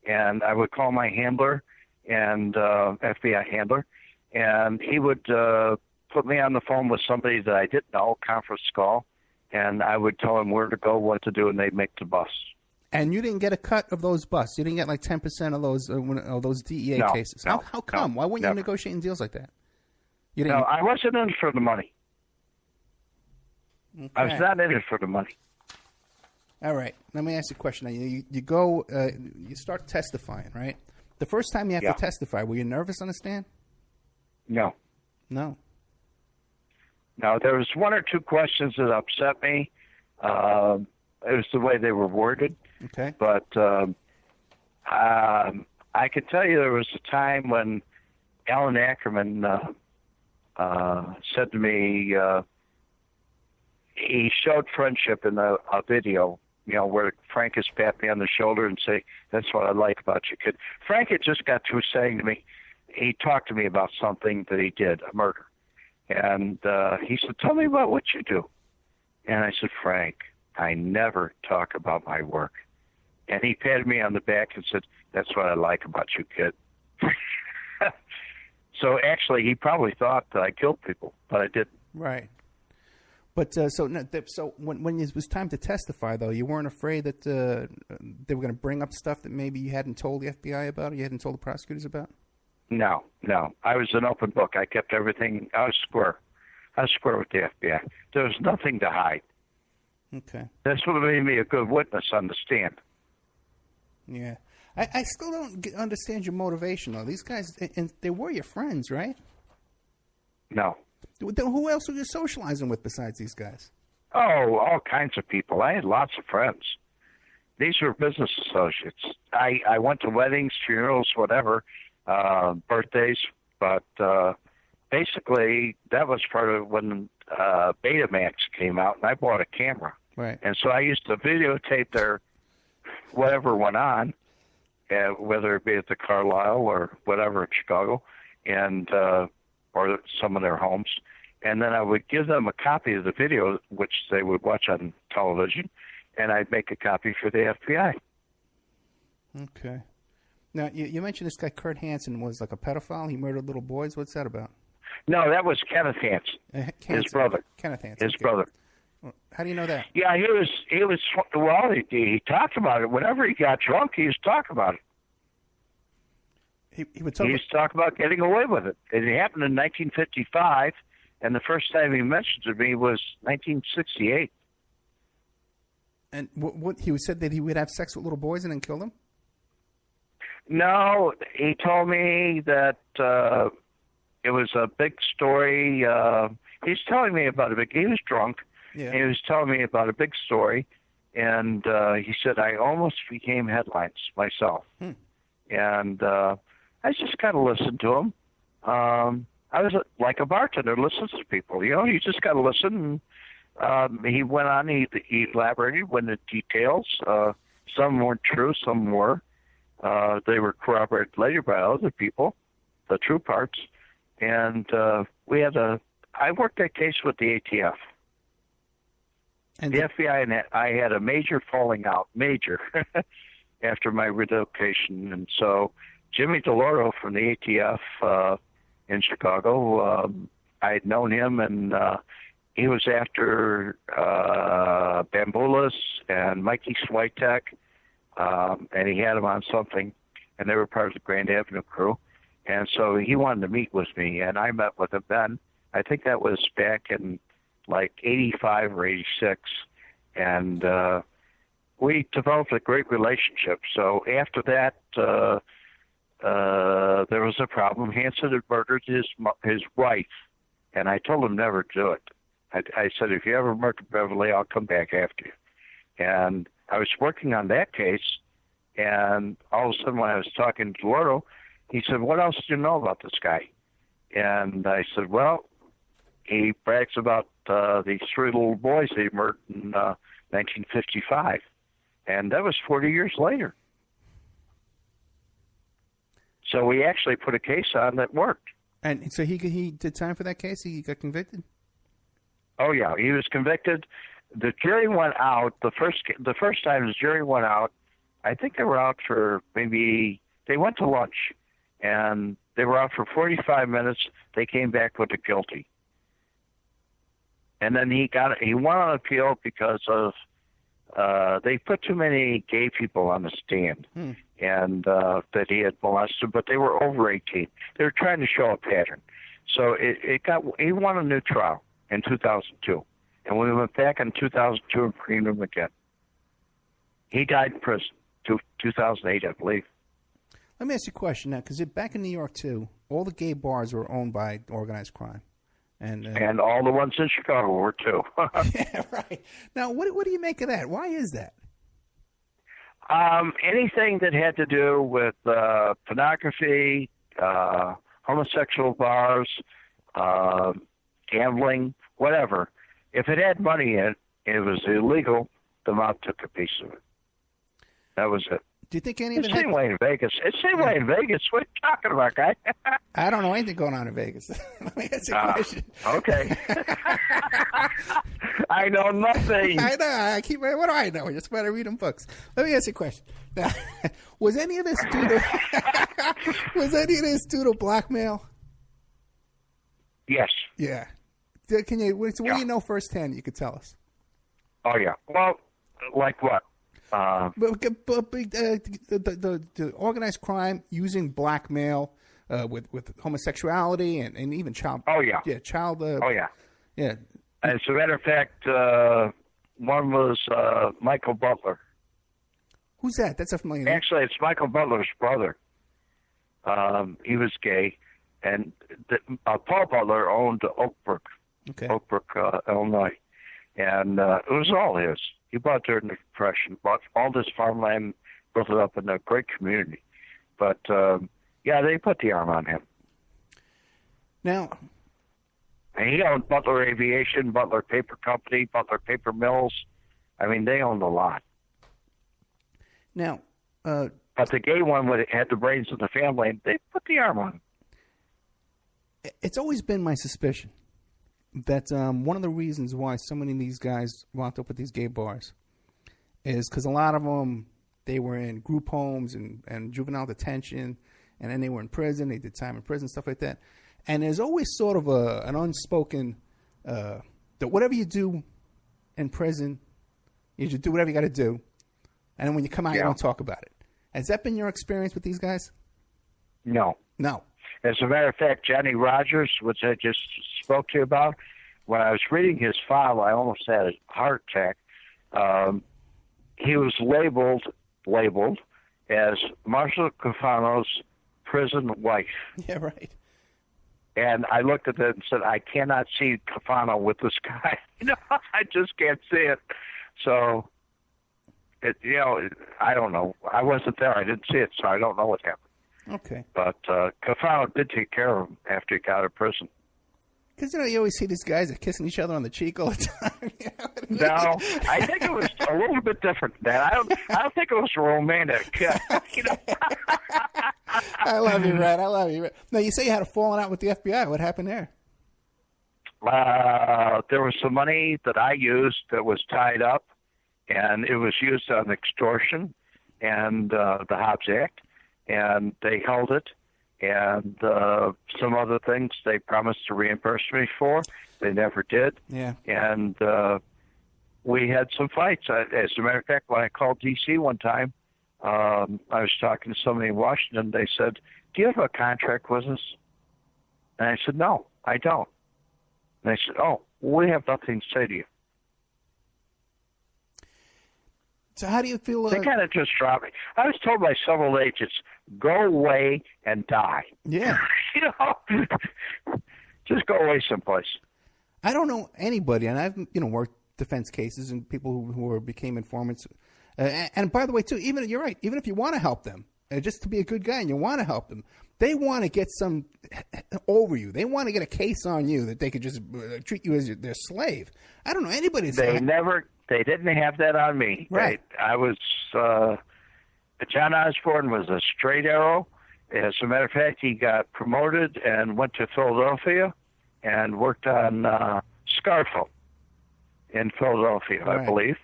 And I would call my handler, and FBI handler, and he would put me on the phone with somebody that I didn't know, conference call, and I would tell him where to go, what to do, and they'd make the bus. And you didn't get a cut of those busts? You didn't get like 10% of those DEA cases? No, how come? Why weren't you negotiating deals like that? No, I wasn't in it for the money. Okay. I was not in it for the money. All right. Let me ask you a question. Now, you go, you start testifying, right? The first time you have to testify, were you nervous on the stand? No. No. No, there was one or two questions that upset me. It was the way they were worded. Okay. But I can tell you there was a time when Alan Ackerman said to me, he showed friendship in a video, where Frank has pat me on the shoulder and say, "That's what I like about you, kid." Frank had just got through saying to me, he talked to me about something that he did, a murder. And he said, "Tell me about what you do." And I said, "Frank, I never talk about my work." And he patted me on the back and said, "That's what I like about you, kid." So actually, he probably thought that I killed people, but I didn't. Right. But so when it was time to testify, though, you weren't afraid that they were going to bring up stuff that maybe you hadn't told the FBI about or you hadn't told the prosecutors about? No. I was an open book. I kept everything. I was square. With the FBI. There was nothing to hide. Okay. That's what made me a good witness on the stand. Yeah. I still don't understand your motivation, though. These guys, and they were your friends, right? No. Who else were you socializing with besides these guys? Oh, all kinds of people. I had lots of friends. These were business associates. I went to weddings, funerals, whatever, birthdays, but basically that was part of when Betamax came out, and I bought a camera. Right. And so I used to videotape their whatever went on, whether it be at the Carlisle or whatever in Chicago, and or some of their homes. And then I would give them a copy of the video, which they would watch on television, and I'd make a copy for the FBI. Okay. Now, you mentioned this guy Kurt Hansen was like a pedophile. He murdered little boys. What's that about? No, that was Kenneth Hansen, his brother. Kenneth Hansen. His brother. How do you know that? Yeah, he talked about it. Whenever he got drunk, he used to talk about it. He would talk. He used to talk about getting away with it. It happened in 1955, and the first time he mentioned it to me was 1968. And what he said that he would have sex with little boys and then kill them? No, he told me that it was a big story. He's telling me about a big. He was drunk. Yeah. And he was telling me about a big story, and he said I almost became headlines myself. And I just kind of listened to him. I was like a bartender listens to people. You know, you just got to listen. And he went on. He elaborated when the details. Some weren't true. Some were. They were corroborated later by other people, the true parts. And I worked that case with the ATF. And the FBI and I had a major falling out, after my relocation. And so Jimmy DeLoro from the ATF in Chicago, I had known him, and he was after Bamboulas and Mikey Schweihs, and he had him on something, and they were part of the Grand Avenue crew. And so he wanted to meet with me, and I met with him then. I think that was back in like 85 or 86, and we developed a great relationship. So after that, there was a problem. Hansen had murdered his wife, and I told him never to do it. I said, if you ever murder Beverly, I'll come back after you. And I was working on that case, and all of a sudden when I was talking to DeLoro, he said, what else do you know about this guy? And I said, well, he brags about these three little boys he murdered in 1955. And that was 40 years later. So we actually put a case on that worked. And so he did time for that case? He got convicted? Oh, yeah. He was convicted. The jury went out. The first time the jury went out, I think they were out for they went to lunch. And they were out for 45 minutes. They came back with a guilty. And then he went on appeal because of they put too many gay people on the stand, and that he had molested, but they were over 18. They were trying to show a pattern. So he won a new trial in 2002, and we went back in 2002 and creamed him again. He died in prison, 2008, I believe. Let me ask you a question now, because back in New York too, all the gay bars were owned by organized crime. And all the ones in Chicago were too. Yeah, right. Now, what do you make of that? Why is that? Anything that had to do with pornography, homosexual bars, gambling, whatever. If it had money in it, and it was illegal, the mob took a piece of it. That was it. Do you think any of it? It's the same way in Vegas. It's the same way in Vegas. What are you talking about, guy? I don't know anything going on in Vegas. Let me ask you a question. Okay. I know nothing. I know. What do I know? Just better reading books. Let me ask you a question. Now, was any of this due to blackmail? Yes. Yeah. What do you know firsthand? You could tell us. Oh yeah. Well, like what? But the organized crime using blackmail with homosexuality and even child. Oh yeah. Yeah, child. Oh yeah. Yeah. As a matter of fact, one was Michael Butler. Who's that? That's a familiar name. Actually, it's Michael Butler's brother. He was gay, and Paul Butler owned Oakbrook, Illinois, and it was all his. He bought during the Depression, bought all this farmland, built it up in a great community. But, they put the arm on him. Now, and he owned Butler Aviation, Butler Paper Company, Butler Paper Mills. I mean, they owned a lot. Now, but the gay one had the brains of the family, and they put the arm on him. It's always been my suspicion that one of the reasons why so many of these guys wound up with these gay bars is because a lot of them they were in group homes and juvenile detention, and then they were in prison. They did time in prison, stuff like that. And there's always sort of an unspoken that whatever you do in prison, you should do whatever you got to do, and then when you come out, you don't talk about it. Has that been your experience with these guys? No. No. As a matter of fact, Johnny Rogers, which I just spoke to you about, when I was reading his file, I almost had a heart attack. He was labeled as Marshall Cafano's prison wife. Yeah, right. And I looked at it and said, I cannot see Cafano with this guy. I just can't see it. So, I don't know. I wasn't there. I didn't see it, so I don't know what happened. Okay. But Cafano did take care of him after he got out of prison. Because, you always see these guys that kissing each other on the cheek all the time. No, I think it was a little bit different than that. I don't think it was romantic. I love you, Red. I love you, Red. Now, you say you had a falling out with the FBI. What happened there? There was some money that I used that was tied up, and it was used on extortion and the Hobbs Act, and they held it. And some other things they promised to reimburse me for. They never did. Yeah. And we had some fights. As a matter of fact, when I called D.C. one time, I was talking to somebody in Washington. They said, do you have a contract with us? And I said, no, I don't. And they said, oh, we have nothing to say to you. So how do you feel? They kind of just dropped me. I was told by several agents, go away and die. Yeah. Just go away someplace. I don't know anybody, and I've worked defense cases and people who became informants. And by the way, too, you're right. Even if you want to help them, just to be a good guy and you want to help them, they want to get some over you. They want to get a case on you that they could just treat you as their slave. I don't know anybody. They didn't have that on me. Right. I was, John Osborne was a straight arrow. As a matter of fact, he got promoted and went to Philadelphia and worked on Scarfo in Philadelphia, right. I believe.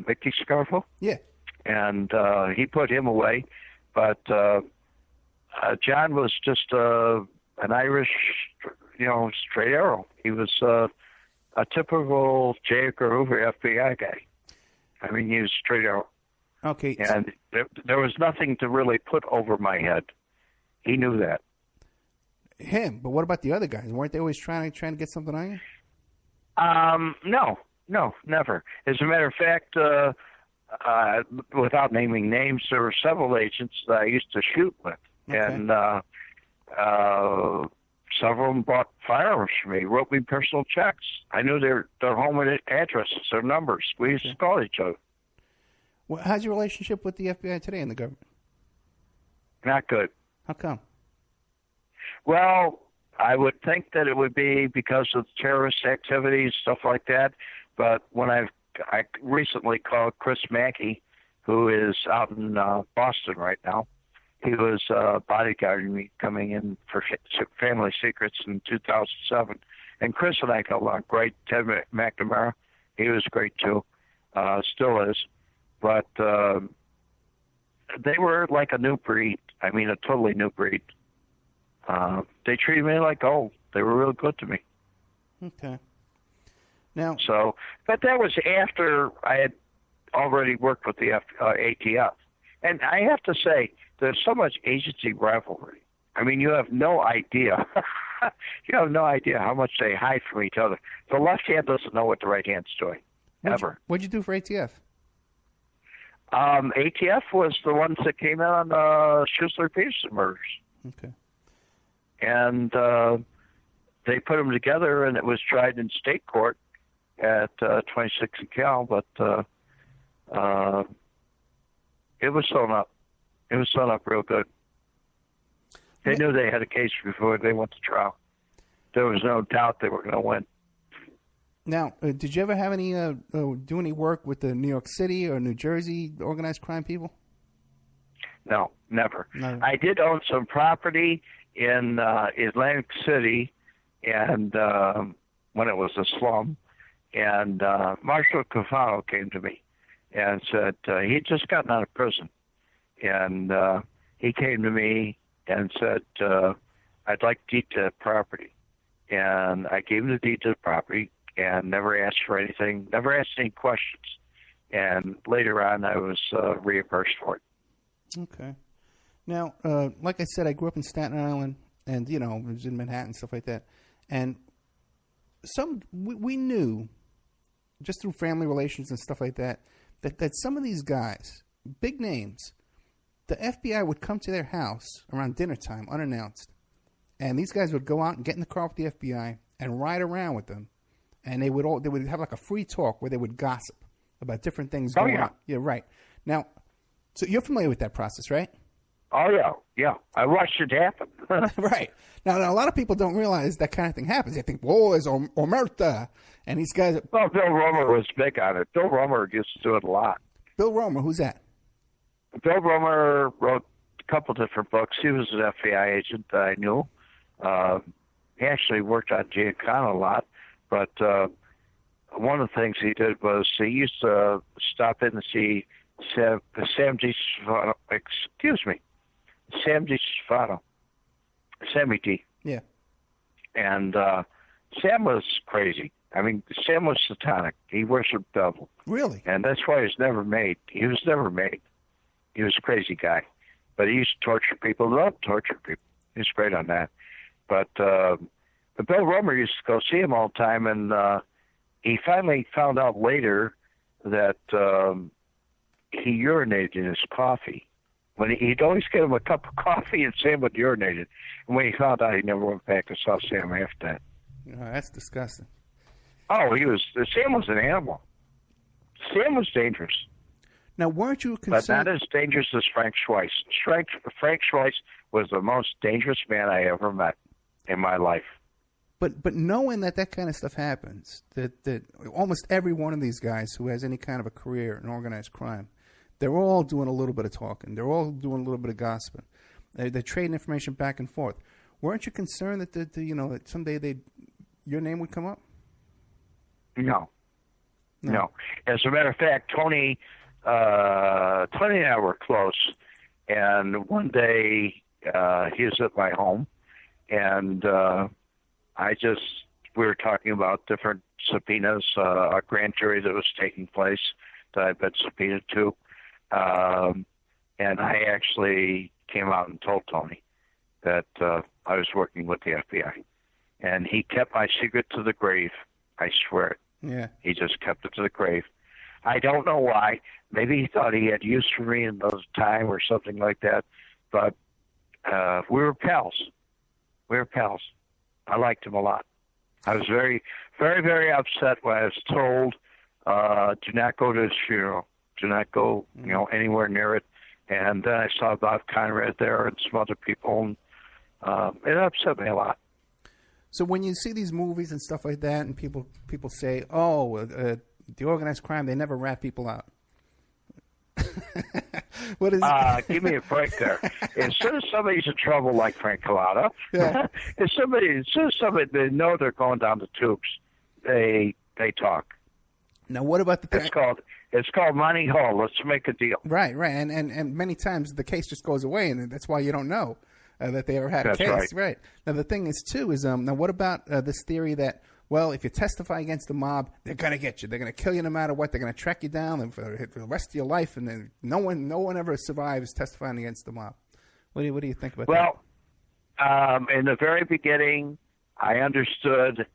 Mickey Scarfo? Yeah. And he put him away. But John was just an Irish, straight arrow. He was a typical J. Edgar Hoover FBI guy. I mean, he was straight arrow. Okay. And there was nothing to really put over my head. He knew that. Him, but what about the other guys? Weren't they always trying to get something on you? No, never. As a matter of fact, without naming names, there were several agents that I used to shoot with, okay. And several of them bought firearms for me, wrote me personal checks. I knew their home addresses, their numbers. We used to call each other. Well, how's your relationship with the FBI today and the government? Not good. How come? Well, I would think that it would be because of terrorist activities, stuff like that. But when I recently called Chris Mackey, who is out in Boston right now, he was bodyguarding me coming in for Family Secrets in 2007. And Chris and I got along great. Ted McNamara, he was great too, still is. But they were like a new breed. I mean, a totally new breed. They treated me like gold. They were real good to me. Okay. Now, but that was after I had already worked with the ATF. And I have to say, there's so much agency rivalry. I mean, you have no idea. You have no idea how much they hide from each other. The left hand doesn't know what the right hand's doing, ever. What'd you do for ATF? ATF was the ones that came out on the Schuessler-Peterson murders. Okay. And they put them together, and it was tried in state court at 26 and Cal, but it was sewn up. It was sewn up real good. They knew they had a case before they went to trial. There was no doubt they were going to win. Now, did you ever have any do any work with the New York City or New Jersey organized crime people? No, never. No. I did own some property in Atlantic City, and when it was a slum, and Marshall Cafano came to me, and said he'd just gotten out of prison. And he came to me and said, I'd like deed to that property. And I gave him the deed to the property and never asked for anything, never asked any questions. And later on, I was reimbursed for it. Okay. Now, like I said, I grew up in Staten Island, and, you know, I was in Manhattan, stuff like that. And we knew, just through family relations and stuff like that, that some of these guys, big names, the FBI would come to their house around dinner time, unannounced. And these guys would go out and get in the car with the FBI and ride around with them. And they would have like a free talk where they would gossip about different things going on. Yeah, right. Now, so you're familiar with that process, right? Oh, yeah. I watched it happen. Right. Now, a lot of people don't realize that kind of thing happens. They think, whoa, there's Omerta. And these guys... Well, Bill Romer was big on it. Bill Romer used to do it a lot. Bill Romer, who's that? Bill Romer wrote a couple different books. He was an FBI agent that I knew. He actually worked on Giancana a lot. But one of the things he did was he used to stop in and see Sam DiStefano. Sammy D. Yeah. And Sam was crazy. I mean, Sam was satanic. He worshipped devil. Really? And that's why he was never made. He was never made. He was a crazy guy. But he used to torture people. Loved torture people. He was great on that. But Bill Romer used to go see him all the time, and he finally found out later that he urinated in his coffee. When he'd always get him a cup of coffee, and Sam would urinate it. And when he found out, he never went back and saw Sam after that. Oh, that's disgusting. Oh, Sam was an animal. Sam was dangerous. Now, weren't you concerned? But not as dangerous as Frank Schweihs. Frank Schweihs was the most dangerous man I ever met in my life. But knowing that kind of stuff happens, that almost every one of these guys who has any kind of a career in organized crime, they're all doing a little bit of talking. They're all doing a little bit of gossiping. They're trading information back and forth. Weren't you concerned that someday your name would come up? No. As a matter of fact, Tony and I were close, and one day he was at my home, and we were talking about different subpoenas, a grand jury that was taking place that I'd been subpoenaed to, and I actually came out and told Tony that I was working with the FBI, and he kept my secret to the grave. I swear it. Yeah. He just kept it to the grave. I don't know why. Maybe he thought he had use for me in those time or something like that. But we were pals. I liked him a lot. I was very, very, very upset when I was told, do not go to his funeral. Do not go, anywhere near it. And then I saw Bob Conrad there and some other people, and it upset me a lot. So when you see these movies and stuff like that, and people say, the organized crime, they never rat people out. What is give me a break there. As soon as somebody's in trouble like Frank Collada, yeah. as soon as somebody they know they're going down the tubes, they talk. Now, what about the It's called Monty Hall. Let's make a deal. Right. And many times the case just goes away, and that's why you don't know that they ever had a case. That's right. Now, the thing is, too, is now what about this theory that, well, if you testify against the mob, they're going to get you. They're going to kill you no matter what. They're going to track you down for the rest of your life, and then no one ever survives testifying against the mob. What do you think about that? Well, in the very beginning, I understood,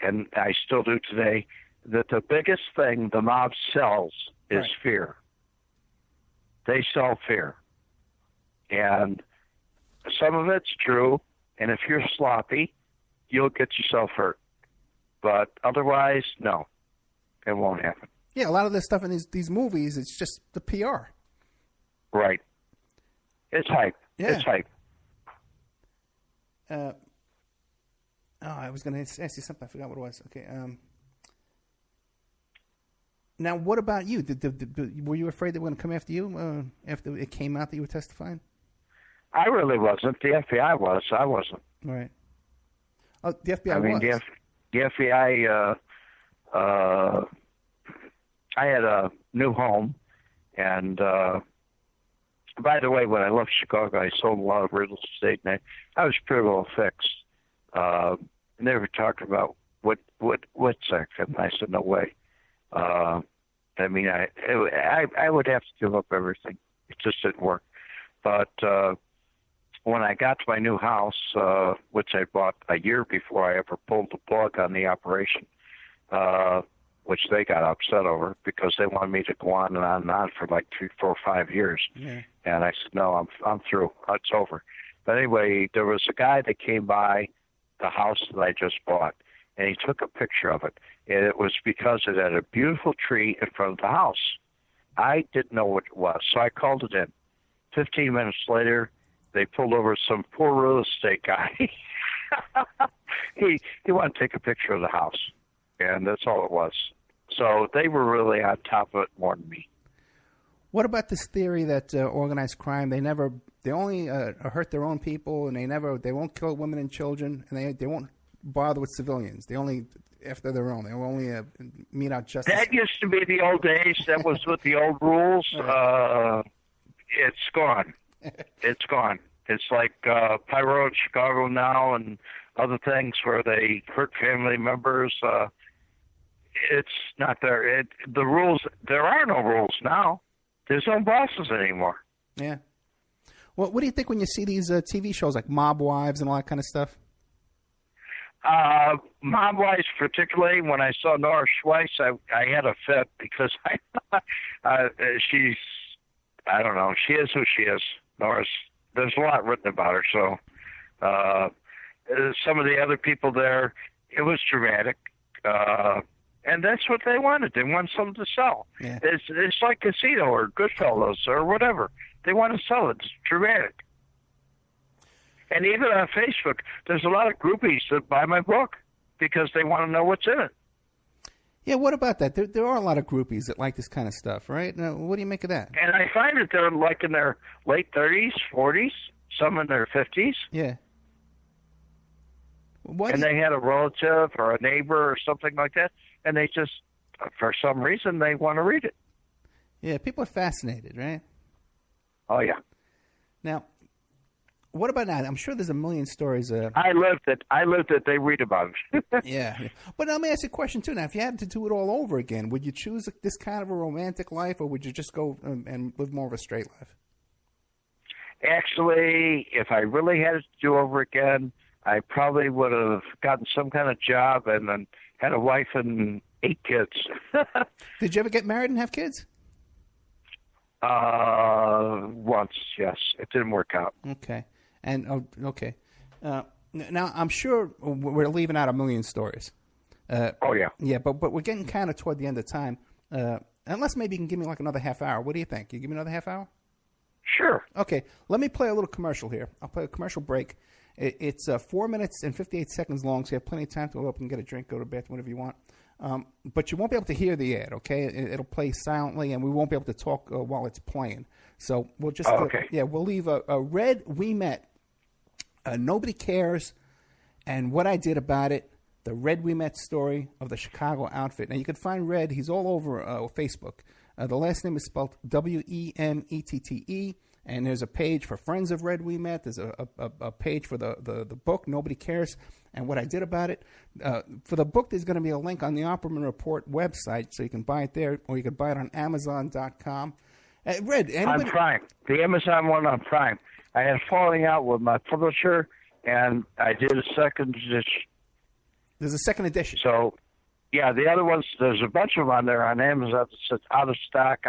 and I still do today, that the biggest thing the mob sells is fear. They sell fear. And some of it's true, and if you're sloppy, you'll get yourself hurt. But otherwise, no, it won't happen. Yeah, a lot of this stuff in these movies, it's just the PR. Right. It's hype. Yeah. It's hype. I was going to ask you something. I forgot what it was. Okay. Now, what about you? Were you afraid they were going to come after you after it came out that you were testifying? I really wasn't. The FBI was. I wasn't. Right. Oh, the FBI was. The FBI, I had a new home, And by the way, when I left Chicago, I sold a lot of real estate, and I was pretty well fixed. And they were talking about what's that? And I said, no way. I mean, I would have to give up everything. It just didn't work. But when I got to my new house, which I bought a year before I ever pulled the plug on the operation, which they got upset over because they wanted me to go on and on for like 3, 4, 5 years. Yeah. And I said, no, I'm through. It's over. But anyway, there was a guy that came by the house that I just bought, and he took a picture of it. And it was because it had a beautiful tree in front of the house. I didn't know what it was, so I called it in. 15 minutes later, they pulled over some poor real estate guy. He wanted to take a picture of the house, and that's all it was. So they were really on top of it more than me. What about this theory that organized crime, they only hurt their own people, and they won't kill women and children, and they won't bother with civilians. They only, after their own, they will only mete out justice. That used to be the old days. That was with the old rules. It's gone. It's gone. It's like Pyro in Chicago now and other things where they hurt family members. It's not there. The rules, there are no rules now. There's no bosses anymore. Yeah. Well, what do you think when you see these TV shows like Mob Wives and all that kind of stuff? Mob Wives, particularly, when I saw Nora Schweihs, I had a fit because she's, I don't know, she is who she is. There's a lot written about her, so some of the other people there, it was dramatic. And that's what they wanted. They want something to sell. Yeah. It's like Casino or Goodfellas or whatever. They want to sell it. It's dramatic. And even on Facebook, there's a lot of groupies that buy my book because they want to know what's in it. Yeah, what about that? There are a lot of groupies that like this kind of stuff, right? Now, what do you make of that? And I find that they're like in their late 30s, 40s, some in their 50s. Yeah. And they had a relative or a neighbor or something like that, and they just, for some reason, they want to read it. Yeah, people are fascinated, right? Oh, yeah. Now, what about that? I'm sure there's a million stories. I lived it. They read about it. Yeah. But now, let me ask you a question, too. Now, if you had to do it all over again, would you choose this kind of a romantic life, or would you just go and live more of a straight life? Actually, if I really had it to do over again, I probably would have gotten some kind of job and then had a wife and 8 kids. Did you ever get married and have kids? Once, yes. It didn't work out. Okay. And okay. Now, I'm sure we're leaving out a million stories. Oh, yeah. Yeah, but we're getting kind of toward the end of time. Unless maybe you can give me like another half hour. What do you think? Can you give me another half hour? Sure. Okay. Let me play a little commercial here. I'll play a commercial break. It's 4 minutes and 58 seconds long, so you have plenty of time to go up and get a drink, go to the bathroom, whatever you want. But you won't be able to hear the ad, okay? It'll play silently, and we won't be able to talk while it's playing. So we'll just we'll leave a Red Wemette. Nobody cares, and what I did about it. The Red Wemette story of the Chicago outfit. Now you can find Red. He's all over Facebook. The last name is spelled Wemette. And there's a page for Friends of Red Wemette. There's a page for the book, Nobody Cares, and what I did about it. For the book, there's going to be a link on the Opperman Report website, so you can buy it there, or you can buy it on Amazon.com. Red, on Prime. The Amazon one on Prime. I had a falling out with my publisher, and I did a second edition. There's a second edition. So, yeah, the other ones, there's a bunch of them on there on Amazon that says out of stock.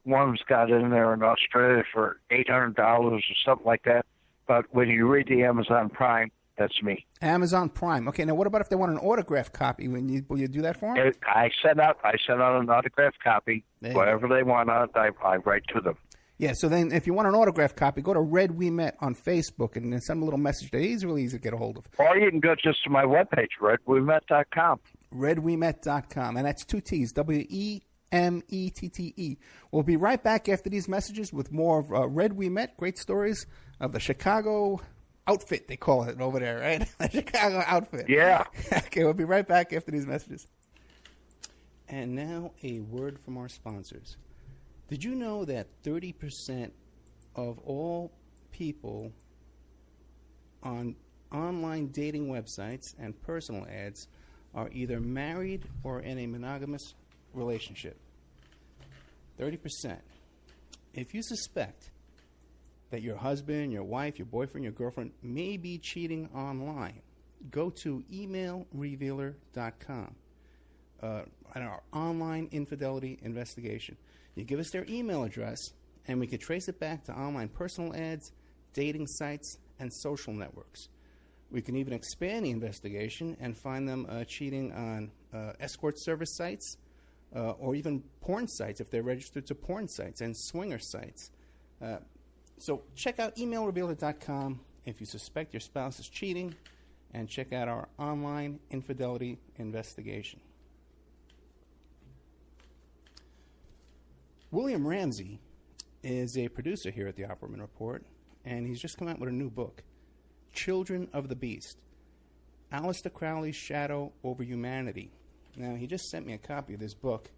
One's got in there in Australia for $800 or something like that. But when you read the Amazon Prime, that's me. Amazon Prime. Okay, now what about if they want an autographed copy? Will you do that for them? I send out an autographed copy. Whatever they want on it, I write to them. Yeah, so then if you want an autographed copy, go to Red Wemette on Facebook and then send them a little message there. He's really easy to get a hold of. Or you can go just to my webpage, redwemette.com. Redwemette.com, and that's 2 T's, Wemette. We'll be right back after these messages with more of Red Wemette, great stories of the Chicago outfit, they call it over there, right? The Chicago outfit. Yeah. Okay, we'll be right back after these messages. And now a word from our sponsors. Did you know that 30% of all people on online dating websites and personal ads are either married or in a monogamous relationship? 30%. If you suspect that your husband, your wife, your boyfriend, your girlfriend may be cheating online, go to emailrevealer.com and our online infidelity investigation. You give us their email address, and we can trace it back to online personal ads, dating sites, and social networks. We can even expand the investigation and find them cheating on escort service sites or even porn sites if they're registered to porn sites and swinger sites. So check out emailrevealer.com if you suspect your spouse is cheating, and check out our online infidelity investigation. William Ramsey is a producer here at the Opperman Report, and he's just come out with a new book, Children of the Beast, Aleister Crowley's Shadow Over Humanity. Now, he just sent me a copy of this book.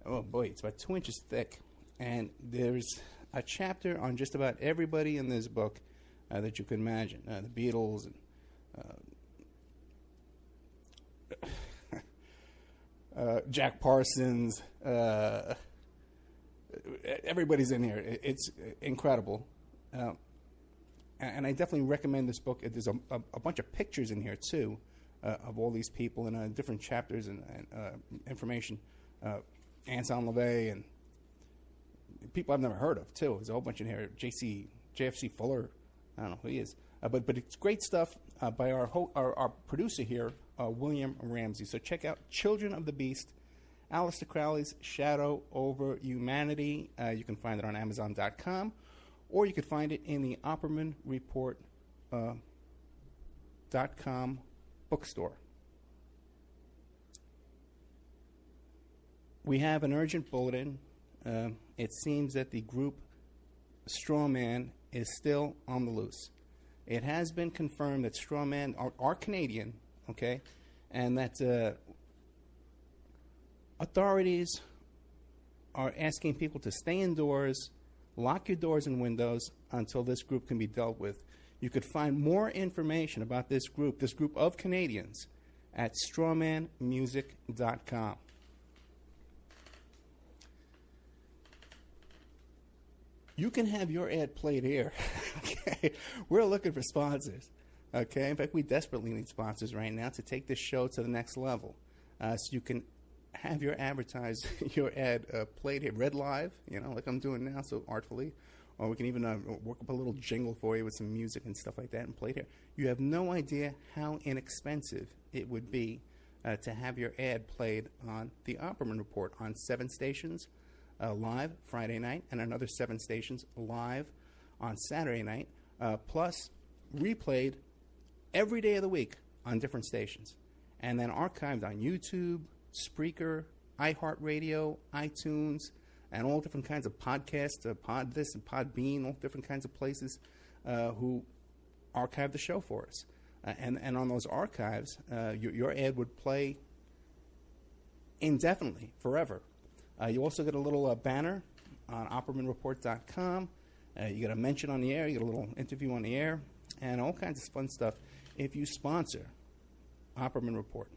Oh boy, it's about 2 inches thick, and there's a chapter on just about everybody in this book that you can imagine. The Beatles, and Jack Parsons, everybody's in here. It's incredible. And I definitely recommend this book. There's a bunch of pictures in here, too, of all these people and different chapters and information. Anton LaVey and people I've never heard of, too. There's a whole bunch in here. JFC Fuller. I don't know who he is. But it's great stuff by our producer here, William Ramsey. So check out Children of the Beast, Aleister Crowley's Shadow Over Humanity. You can find it on Amazon.com, or you could find it in the Opperman Report.com bookstore. We have an urgent bulletin. It seems that the group Strawman is still on the loose. It has been confirmed that Strawman are Canadian, okay, and that authorities are asking people to stay indoors, lock your doors and windows until this group can be dealt with. You could find more information about this group of Canadians, at strawmanmusic.com. You can have your ad played here. Okay, we're looking for sponsors. Okay, in fact, we desperately need sponsors right now to take this show to the next level. So you can have your your ad played here, read live, like I'm doing now, so artfully. Or we can even work up a little jingle for you with some music and stuff like that and play it here. You have no idea how inexpensive it would be to have your ad played on the Opperman Report on 7 stations live Friday night and another 7 stations live on Saturday night, plus replayed every day of the week on different stations, and then archived on YouTube, Spreaker, iHeartRadio, iTunes, and all different kinds of podcasts, Pod This and Podbean, all different kinds of places who archive the show for us. And on those archives, your ad would play indefinitely, forever. You also get a little banner on OppermanReport.com. You get a mention on the air, you get a little interview on the air, and all kinds of fun stuff if you sponsor Opperman Report.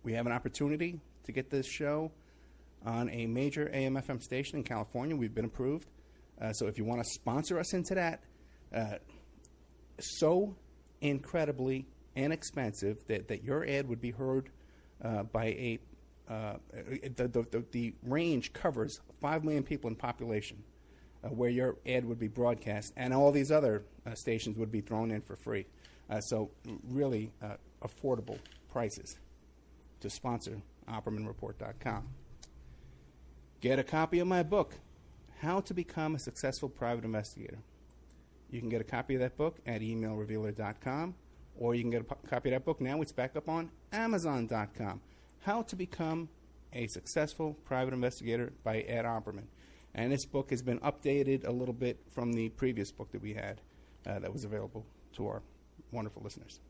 We have an opportunity to get this show on a major AM/FM station in California. We've been approved. So if you want to sponsor us into that, so incredibly inexpensive that your ad would be heard by the range covers 5 million people in population where your ad would be broadcast, and all these other stations would be thrown in for free. So really affordable prices to sponsor OppermanReport.com. Get a copy of my book, How to Become a Successful Private Investigator. You can get a copy of that book at emailrevealer.com, or you can get a copy of that book now. It's back up on Amazon.com. How to Become a Successful Private Investigator by Ed Opperman. And this book has been updated a little bit from the previous book that we had that was available to our wonderful listeners.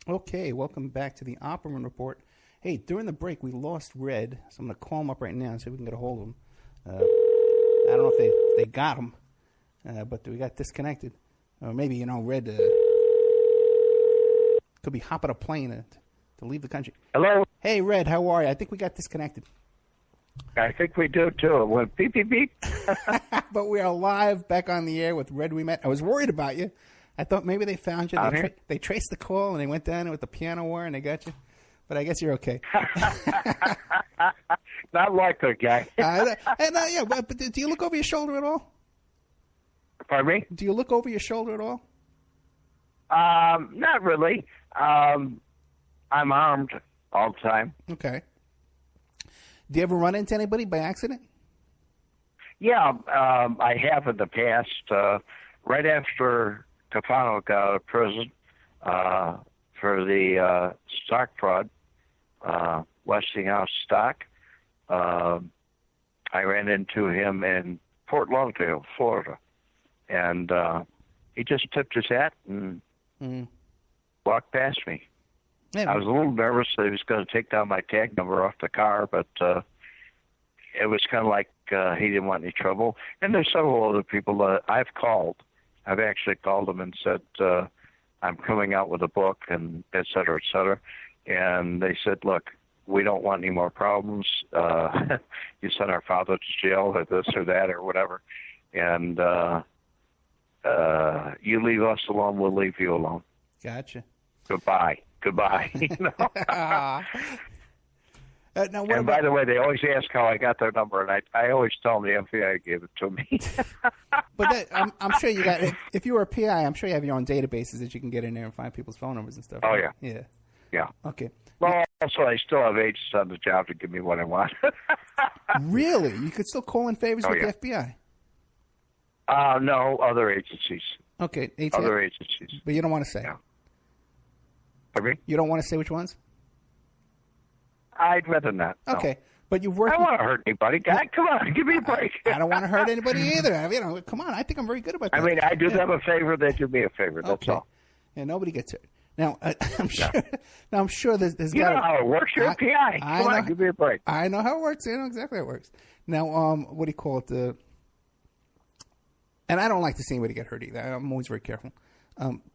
Okay, welcome back to the Opperman Report. Hey, during the break, we lost Red, so I'm going to call him up right now and see if we can get a hold of him. I don't know if they got him, but we got disconnected. Or maybe, Red could be hopping a plane to leave the country. Hello? Hey, Red, how are you? I think we got disconnected. I think we do, too. It went beep, beep, beep. But we are live back on the air with Red Wemette. I was worried about you. I thought maybe they found you. They traced the call, and they went down with the piano wire, and they got you. But I guess you're okay. Not likely, guy. But do you look over your shoulder at all? Pardon me? Do you look over your shoulder at all? Not really. I'm armed all the time. Okay. Do you ever run into anybody by accident? Yeah, I have in the past. Right after Cafano got out of prison for the stock fraud, Westinghouse stock, I ran into him in Fort Lauderdale, Florida. And he just tipped his hat and walked past me. Yeah. I was a little nervous that he was going to take down my tag number off the car, but it was kind of like he didn't want any trouble. And there's several other people that I've called. I've actually called them and said, I'm coming out with a book, and et cetera, et cetera. And they said, look, we don't want any more problems. You sent our father to jail or this or that or whatever. And you leave us alone, we'll leave you alone. Gotcha. Goodbye. And by the way, they always ask how I got their number, and I always tell them the FBI gave it to me. But I'm sure you got. If you were a PI, I'm sure you have your own databases that you can get in there and find people's phone numbers and stuff. Oh, right? Yeah. Okay. Well, also, I still have agents on the job to give me what I want. Really? You could still call in favors with the FBI? No, other agencies. Okay. Other agencies. But you don't want to say? Yeah. Pardon me? You don't want to say which ones? I'd rather not. No. Okay. But you've worked... I don't want to hurt anybody. God, come on, give me a break. I don't want to hurt anybody either. Come on, I think I'm very good about that. I mean, I do them a favor, they do me a favor. That's all. Yeah, nobody gets hurt. Now, I'm sure there's you know how it works. You're a PI. Come on, give me a break. I know how it works. I know exactly how it works. Now, what do you call it? And I don't like to see anybody get hurt either. I'm always very careful.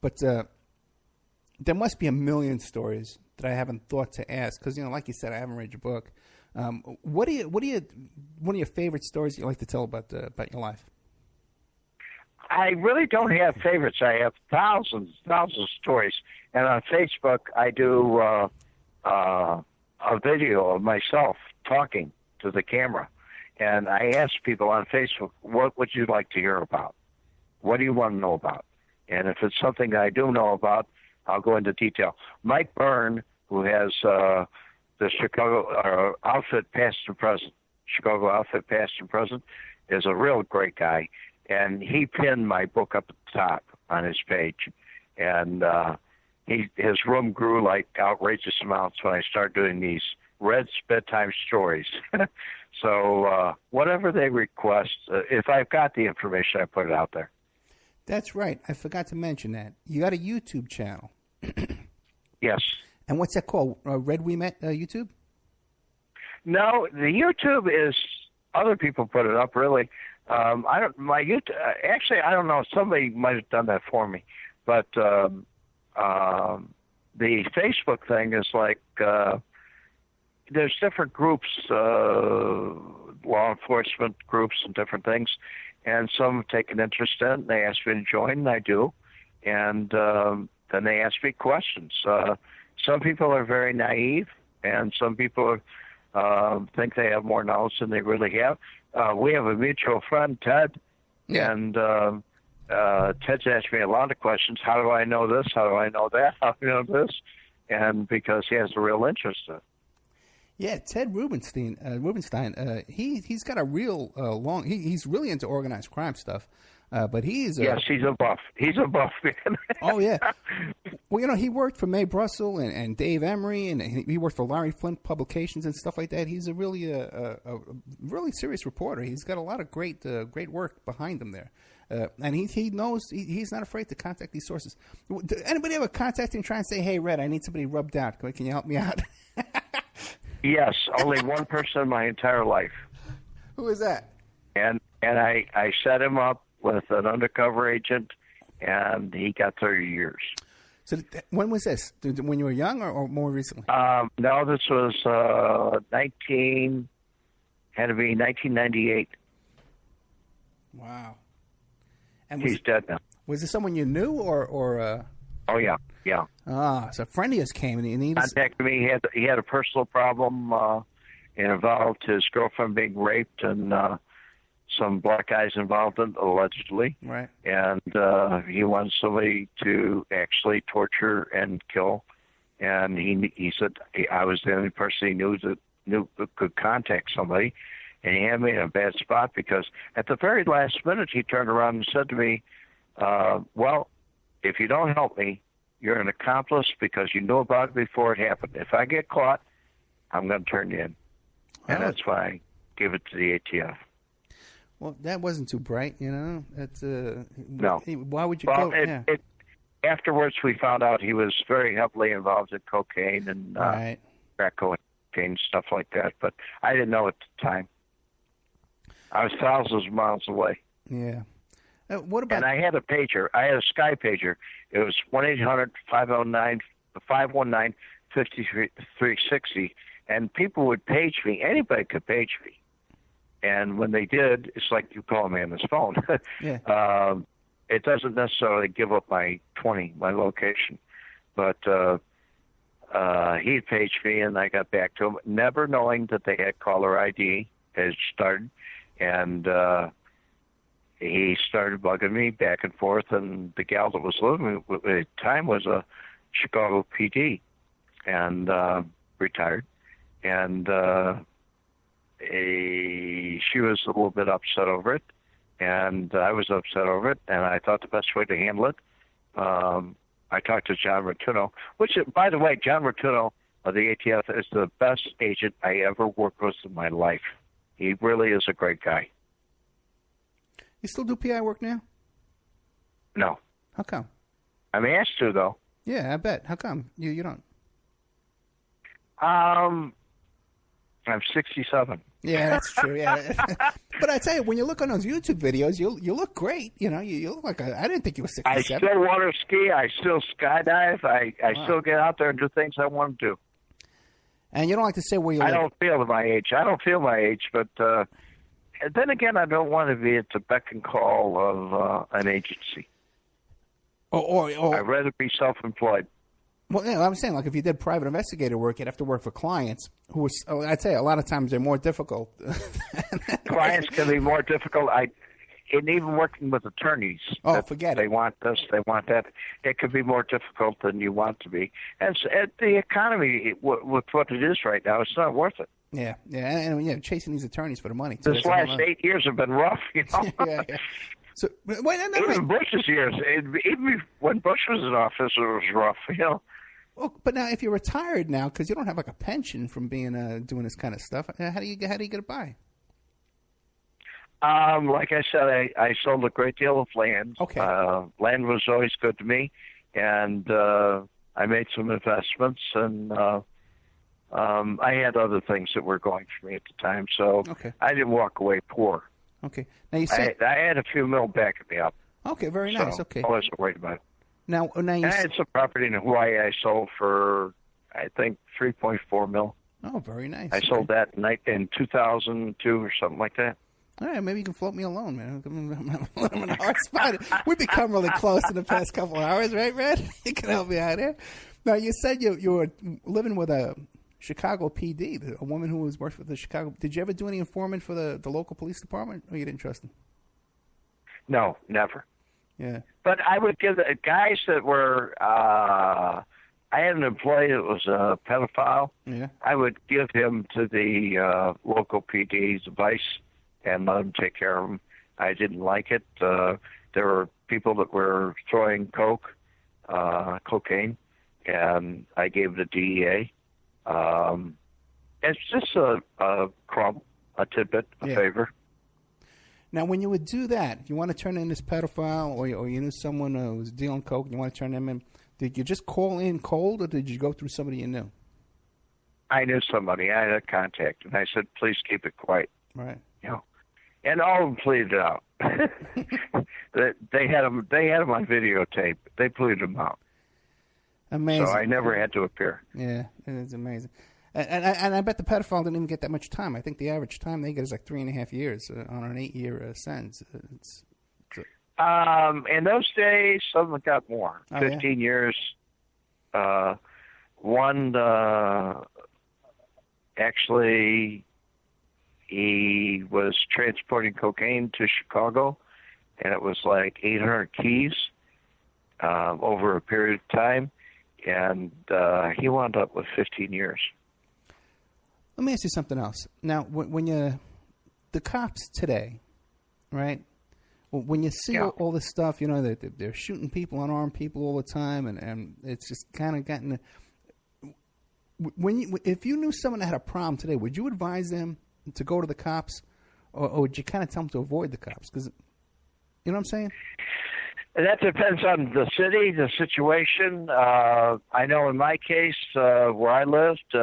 But there must be a million stories that I haven't thought to ask because, like you said, I haven't read your book. What are one of your favorite stories you like to tell about your life? I really don't have favorites. I have thousands of stories. And on Facebook, I do a video of myself talking to the camera. And I ask people on Facebook, what would you like to hear about? What do you want to know about? And if it's something that I do know about, I'll go into detail. Mike Byrne, who has the Chicago outfit past and present, Chicago outfit past and present, is a real great guy. And he pinned my book up at the top on his page. And his room grew like outrageous amounts when I started doing these Red's bedtime stories. So whatever they request, if I've got the information, I put it out there. That's right. I forgot to mention that. You got a YouTube channel. Yes. And what's that called? Red Wemette YouTube? No, the YouTube is other people put it up. Really, I don't. My YouTube. Actually, I don't know. Somebody might have done that for me. But the Facebook thing is like there's different groups, law enforcement groups, and different things. And some take an interest in it, and they ask me to join, and I do. And then they ask me questions. Some people are very naive, and some people think they have more knowledge than they really have. We have a mutual friend, Ted, and Ted's asked me a lot of questions. How do I know this? How do I know that? How do I know this? And because he has a real interest in it. Yeah, Ted Rubenstein. He's got a real long. He's really into organized crime stuff. But he's yes, he's a buff. He's a buff man. Oh yeah. Well, he worked for Mae Brussel and Dave Emery, and he worked for Larry Flint Publications and stuff like that. He's a really really serious reporter. He's got a lot of great work behind him there. And he knows he's not afraid to contact these sources. Did anybody ever contact him and try and say, "Hey, Red, I need somebody rubbed out. Can you help me out?" Yes, only one person in my entire life. Who is that? And I set him up with an undercover agent, and he got 30 years. So when was this? When you were young or more recently? No, this was 1998. Wow. And he's dead now. Was this someone you knew or? Oh yeah. So a friend of yours came and he contacted me. He had a personal problem. It involved his girlfriend being raped and some black guys involved in it, allegedly. Right. And he wanted somebody to actually torture and kill. And he said I was the only person he knew that could contact somebody. And he had me in a bad spot because at the very last minute he turned around and said to me, well, if you don't help me, you're an accomplice because you knew about it before it happened. If I get caught, I'm going to turn you in. And that's why I give it to the ATF. Well, that wasn't too bright, you know. That's no. Why would you go? Afterwards, we found out he was very heavily involved in cocaine and crack cocaine, stuff like that. But I didn't know at the time. I was thousands of miles away. Yeah. What about? And I had a pager. I had a Sky pager. It was 1-800-509-5360, and people would page me. Anybody could page me. And when they did, it's like you call a man on his phone. Yeah. It doesn't necessarily give up my location, but he paged me, and I got back to him, never knowing that they had caller ID as started, and he started bugging me back and forth, and the gal that was living with me at the time was a Chicago PD, and retired, and she was a little bit upset over it, and I was upset over it, and I thought the best way to handle it, I talked to John Rotuno, which, by the way, John Rotuno of the ATF is the best agent I ever worked with in my life. He really is a great guy. You still do PI work now? No. How come? I'm asked to, though. Yeah, I bet. How come? You don't? I'm 67. Yeah, that's true. Yeah, but I tell you, when you look on those YouTube videos, you look great. You know, you look like I didn't think you were 67. I still water ski. I still skydive. I still get out there and do things I want to do. And you don't like to say where you live? I don't feel my age. But then again, I don't want to be at the beck and call of an agency. Or I'd rather be self-employed. Well, yeah, I'm saying, like, if you did private investigator work, you'd have to work for clients who were, I'd say a lot of times they're more difficult. Clients can be more difficult. And even working with attorneys. Forget it. They want this, they want that. It could be more difficult than you want to be. And the economy, with what it is right now, it's not worth it. Yeah, and chasing these attorneys for the money. Too. This last 8 years have been rough, you know. yeah. So, even Bush's years, even when Bush was in office, it was rough, you know. Well, but now, if you're retired now, because you don't have like a pension from being doing this kind of stuff, how do you get it by? Like I said, I sold a great deal of land. Okay. Land was always good to me, and I made some investments, and I had other things that were going for me at the time, so I didn't walk away poor. Okay. Now you said I had a few mil backing me up. Okay, very nice. So okay. I wasn't worried about it. Now I had some property in Hawaii I sold for, I think, $3.4 million. Oh, very nice. I sold that in 2002 or something like that. All right, maybe you can float me a loan, man. I'm in a hard spot. We've become really close in the past couple of hours, right, Red? You can help me out here. Now, you said you were living with a Chicago PD, a woman who was working for the Chicago. Did you ever do any informant for the local police department, or you didn't trust them? No, never. Yeah. But I would give the guys that were, I had an employee that was a pedophile. Yeah. I would give him to the local PD's vice and let him take care of him. I didn't like it. There were people that were throwing cocaine, and I gave it to DEA. It's just a crumb, a tidbit, a favor. Now, when you would do that, if you want to turn in this pedophile, or you knew someone who was dealing coke, and you want to turn them in, did you just call in cold, or did you go through somebody you knew? I knew somebody. I had a contact, and I said, please keep it quiet. Right. And all of them pleaded out. They had them on videotape. They pleaded them out. Amazing. So I never had to appear. Yeah, it is amazing. And I bet the pedophile didn't even get that much time. I think the average time they get is like 3.5 years on an 8-year sentence. In those days, some of them got more. 15 years. One, actually, he was transporting cocaine to Chicago, and it was like 800 keys over a period of time, and he wound up with 15 years. Let me ask you something else. Now, when the cops today, right? When you see all this stuff, you know, they're shooting people, unarmed people all the time, and it's just kind of gotten. If you knew someone that had a problem today, would you advise them to go to the cops, or would you kind of tell them to avoid the cops? Because, you know what I'm saying? That depends on the city, the situation. I know in my case, where I lived,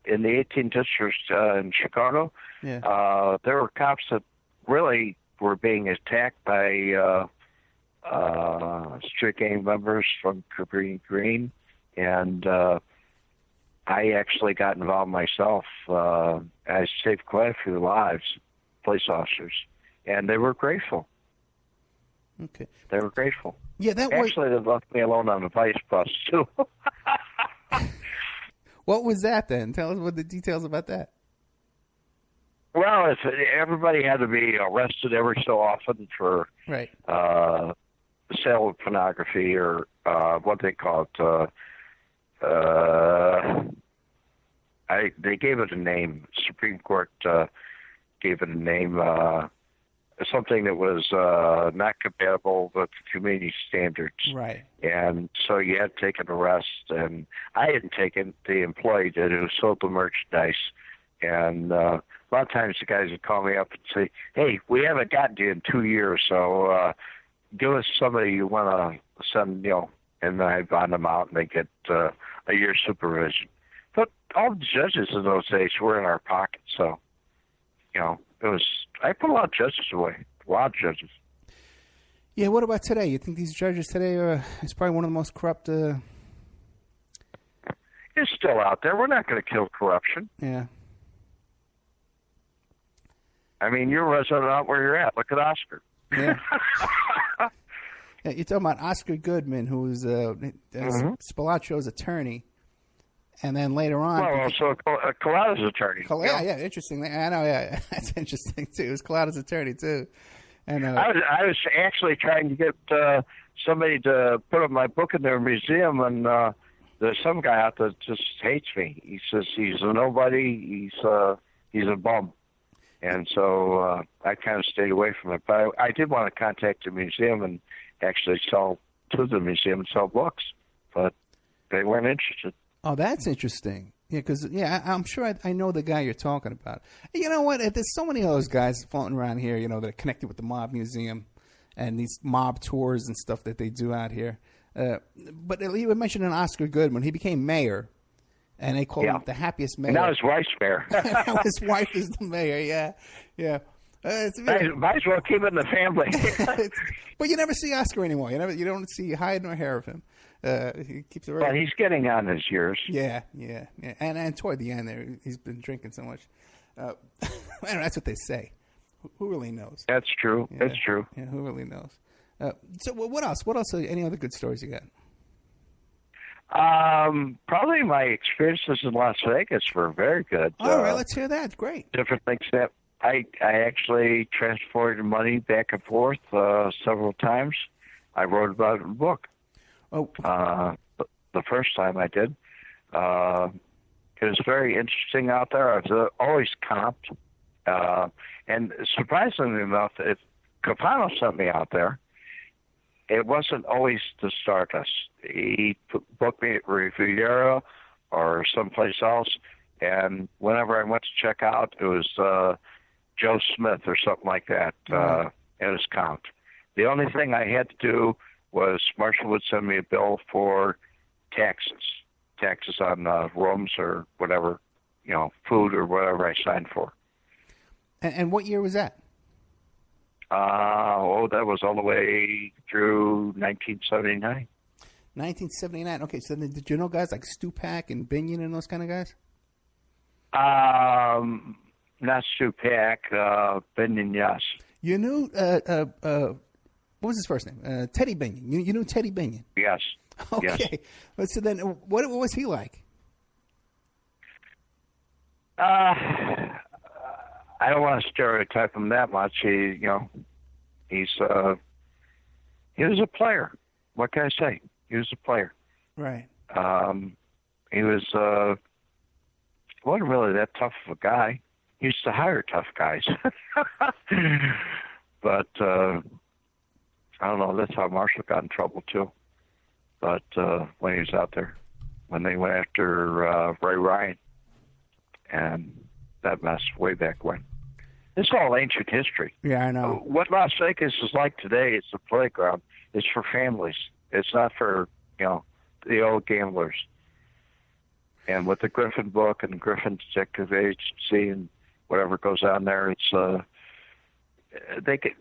in the 18th district in Chicago, there were cops that really were being attacked by street gang members from Cabrini Green, and I actually got involved myself. I saved quite a few lives, police officers, and they were grateful. Okay. They were grateful. Yeah, that actually, they left me alone on the vice bus, too. What was that then? Tell us what the details about that. Well, everybody had to be arrested every so often for right. Sale of pornography, or what they call it. They gave it a name. Supreme Court gave it a name. Something that was not compatible with community standards. Right. And so you had to take an arrest, and I hadn't taken, the employee did, who sold the merchandise. And a lot of times the guys would call me up and say, hey, we haven't gotten to you in 2 years, so give us somebody you want to send, you know, and I bond them out, and they get a year's supervision. But all the judges in those days were in our pocket, so, you know, I put a lot of judges away, a lot of judges. Yeah, what about today? You think these judges today is probably one of the most corrupt? It's still out there. We're not going to kill corruption. Yeah. I mean, you're resident out where you're at. Look at Oscar. Yeah. Yeah, you're talking about Oscar Goodman, who was Spilacio's attorney. And then later on... Well, also Collada's attorney. Yeah, interesting. I know, yeah. That's interesting, too. It was Collada's attorney, too. And I was actually trying to get somebody to put up my book in their museum, and there's some guy out there that just hates me. He says he's a nobody, he's a bum. And so I kind of stayed away from it. But I did want to contact the museum and actually sell to the museum and sell books, but they weren't interested. Oh, that's interesting. Yeah, because I'm sure I know the guy you're talking about. You know what? There's so many of those guys floating around here, you know, that are connected with the mob museum and these mob tours and stuff that they do out here. But you were mentioning Oscar Goodman. He became mayor, and they call him the happiest mayor. And now his wife's mayor. Now his wife is the mayor. Yeah. Might as well keep it in the family. But you never see Oscar anymore. You don't see hide nor hair of him. He keeps it right. Well, he's getting on his years. Yeah. And toward the end there, he's been drinking so much. That's what they say. Who really knows? That's true. Yeah. That's true. Yeah, who really knows? So what else? What else? Any other good stories you got? Probably my experiences in Las Vegas were very good. All right, let's hear that. Great. Different things that I actually transported money back and forth several times. I wrote about it in a book. Oh. The first time I did. It was very interesting out there. I was always comped. And surprisingly enough, if Capano sent me out there, it wasn't always the Stardust. He booked me at Riviera or someplace else, and whenever I went to check out, it was Joe Smith or something like that. It was comped. The only thing I had to do was Marshall would send me a bill for taxes. taxes on rooms or whatever, food or whatever I signed for. And what year was that? That was all the way through 1979. 1979. Okay, so then did you know guys like Stupak and Binion and those kind of guys? Not Stupak, Binion, yes. You knew, what was his first name? Teddy Binion. You knew Teddy Binion? Yes. Okay. Yes. So then what was he like? I don't want to stereotype him that much. He was a player. What can I say? He was a player. Right. He wasn't really that tough of a guy. He used to hire tough guys. But I don't know. That's how Marshall got in trouble too. But when he was out there, when they went after Ray Ryan, and that mess way back when. It's all ancient history. Yeah, I know. What Las Vegas is like today, it's a playground. It's for families. It's not for, the old gamblers. And with the Griffin book and Griffin Detective Agency and whatever goes on there, it's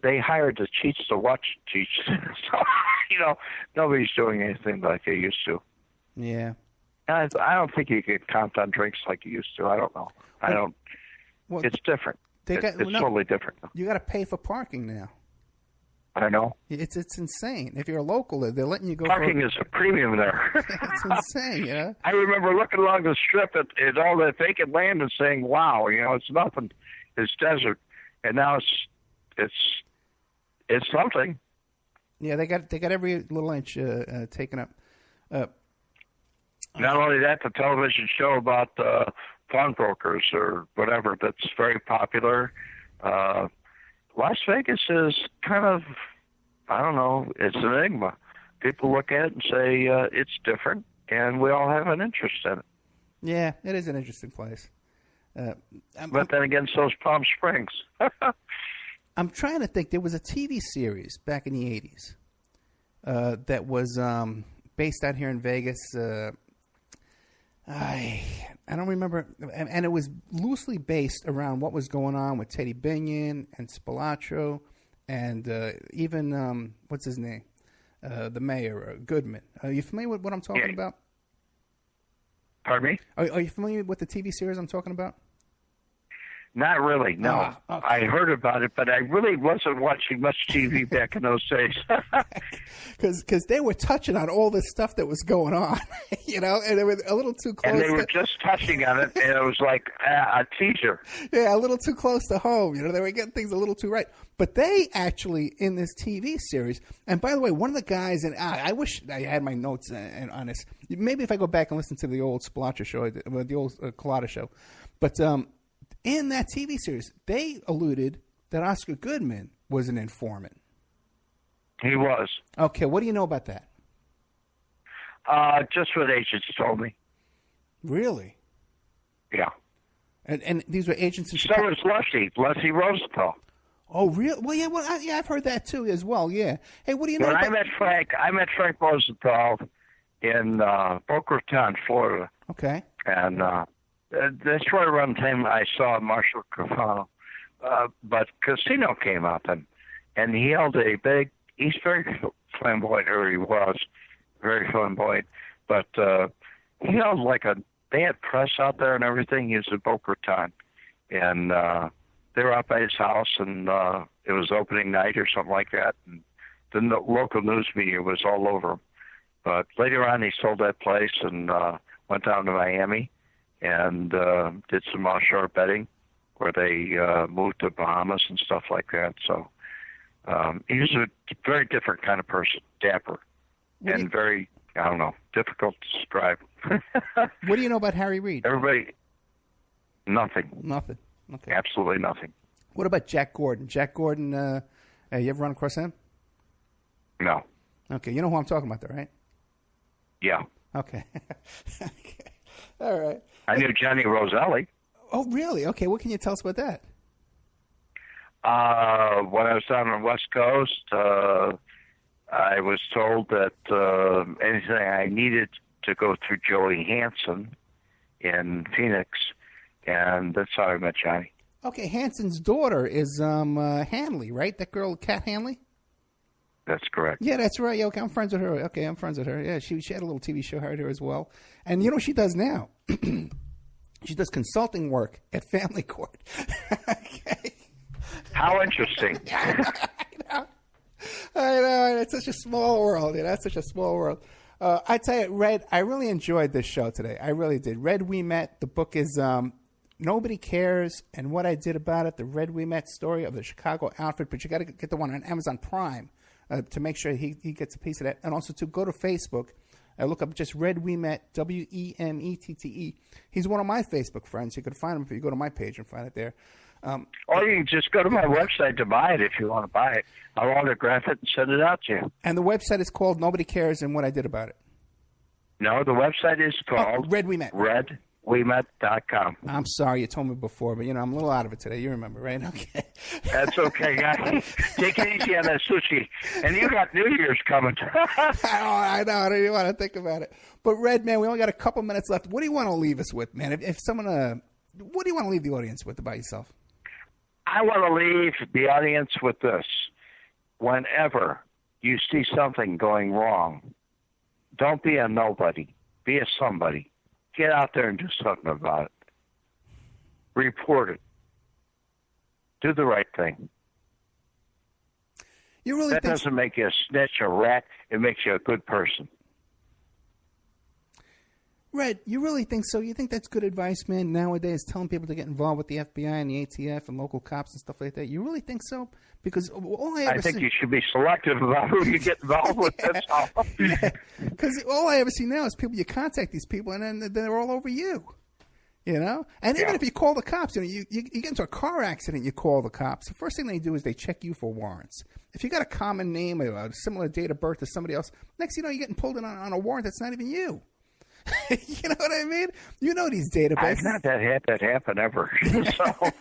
they hired the cheats to watch cheats. So, nobody's doing anything like they used to. Yeah. I don't think you can count on drinks like you used to. I don't know. Well, it's different. It's totally different. You got to pay for parking now. I know. It's insane. If you're a local, they're letting you go. Parking is a premium there. It's insane, yeah. I remember looking along the strip at all that vacant land and saying, "Wow, it's nothing. It's desert." And now it's something. Yeah, they got every little inch taken up. Not only that, the television show about pawnbrokers or whatever that's very popular. Las Vegas is kind of, I don't know, it's an enigma. People look at it and say it's different, and we all have an interest in it. Yeah, it is an interesting place. But then again, so's Palm Springs. I'm trying to think. There was a TV series back in the 80s that was based out here in Vegas. I don't remember, and it was loosely based around what was going on with Teddy Binion and Spilotro, and even what's his name, the mayor Goodman. Are you familiar with what I'm talking about? Pardon me? Are you familiar with the TV series I'm talking about? Not really, no. Okay. I heard about it, but I really wasn't watching much TV back in those days. Because they were touching on all this stuff that was going on, and they were a little too close. And they were just touching on it, and it was like a teaser. Yeah, a little too close to home. They were getting things a little too right. But they actually, in this TV series, and by the way, one of the guys, and I wish I had my notes on this. Maybe if I go back and listen to the old Spilotro show, the old Colada show. But in that TV series, they alluded that Oscar Goodman was an informant. He was. Okay, what do you know about that? Just what agents told me. Really? Yeah. And these were agents in Chicago? So was Leslie Rosenthal. Oh, really? Well, yeah. Well, I've heard that too as well. Yeah. Hey, what do you know? I met Frank Rosenthal in Boca Raton, Florida. Okay. And that's right around the time I saw Marshall Cafano. But Casino came up, and he held a big. He's very flamboyant, or he was very flamboyant. But he held they had press out there and everything. He was in Boca Raton, and they were out by his house, and it was opening night or something like that. And the local news media was all over him. But later on, he sold that place and went down to Miami and did some offshore betting where they moved to Bahamas and stuff like that. So he was a very different kind of person, dapper, and very, I don't know, difficult to describe. What do you know about Harry Reid? Everybody, nothing. Nothing. Okay. Absolutely nothing. What about Jack Gordon? Jack Gordon, you ever run across him? No. Okay, you know who I'm talking about, though, right? Yeah. Okay. Okay. All right. I knew Johnny Roselli. Oh, really? Okay, what can you tell us about that? When I was down on the West Coast, I was told that anything I needed to go through Joey Hansen in Phoenix, and that's how I met Johnny. Okay, Hansen's daughter is Hanley, right? That girl, Kat Hanley? That's correct. Yeah, that's right. Yeah, okay, I'm friends with her. Okay, I'm friends with her. Yeah, she had a little TV show right here as well. And you know what she does now? She does consulting work at Family Court. Okay. How interesting. I know. It's such a small world. That's such a small world. I tell you, Red, I really enjoyed this show today. I really did. Red Wemette, the book is Nobody Cares and What I Did About It, the Red Wemette story of the Chicago outfit. But you got to get the one on Amazon Prime to make sure he gets a piece of that. And also to go to Facebook. Look up just Red Wemette, Wemette. He's one of my Facebook friends. You could find him if you go to my page and find it there. Or you can just go to my website to buy it if you want to buy it. I'll autograph it and send it out to you. And the website is called Nobody Cares and What I Did About It. No, the website is called Red Wemette. RedWemette.com. I'm sorry, you told me before, but I'm a little out of it today. You remember, right? Okay. That's okay, guys. Take it easy on that sushi. And you got New Year's coming. I know. I don't even want to think about it. But Red, man, we only got a couple minutes left. What do you want to leave us with, man? If someone, what do you want to leave the audience with about yourself? I want to leave the audience with this. Whenever you see something going wrong, don't be a nobody. Be a somebody. Get out there and do something about it. Report it. Do the right thing. You really that doesn't make you a snitch, a rat. It makes you a good person. Red, you really think so? You think that's good advice, man, nowadays, telling people to get involved with the FBI and the ATF and local cops and stuff like that? You really think so? Because all I think you should be selective about who you get involved with. That's all. Because all I ever see now is people, you contact these people, and then they're all over you. And even if you call the cops, you get into a car accident, you call the cops. The first thing they do is they check you for warrants. If you got a common name, a similar date of birth to somebody else, next thing you know, you're getting pulled in on a warrant that's not even you. You know what I mean? You know these databases. I've not had that happen ever. So,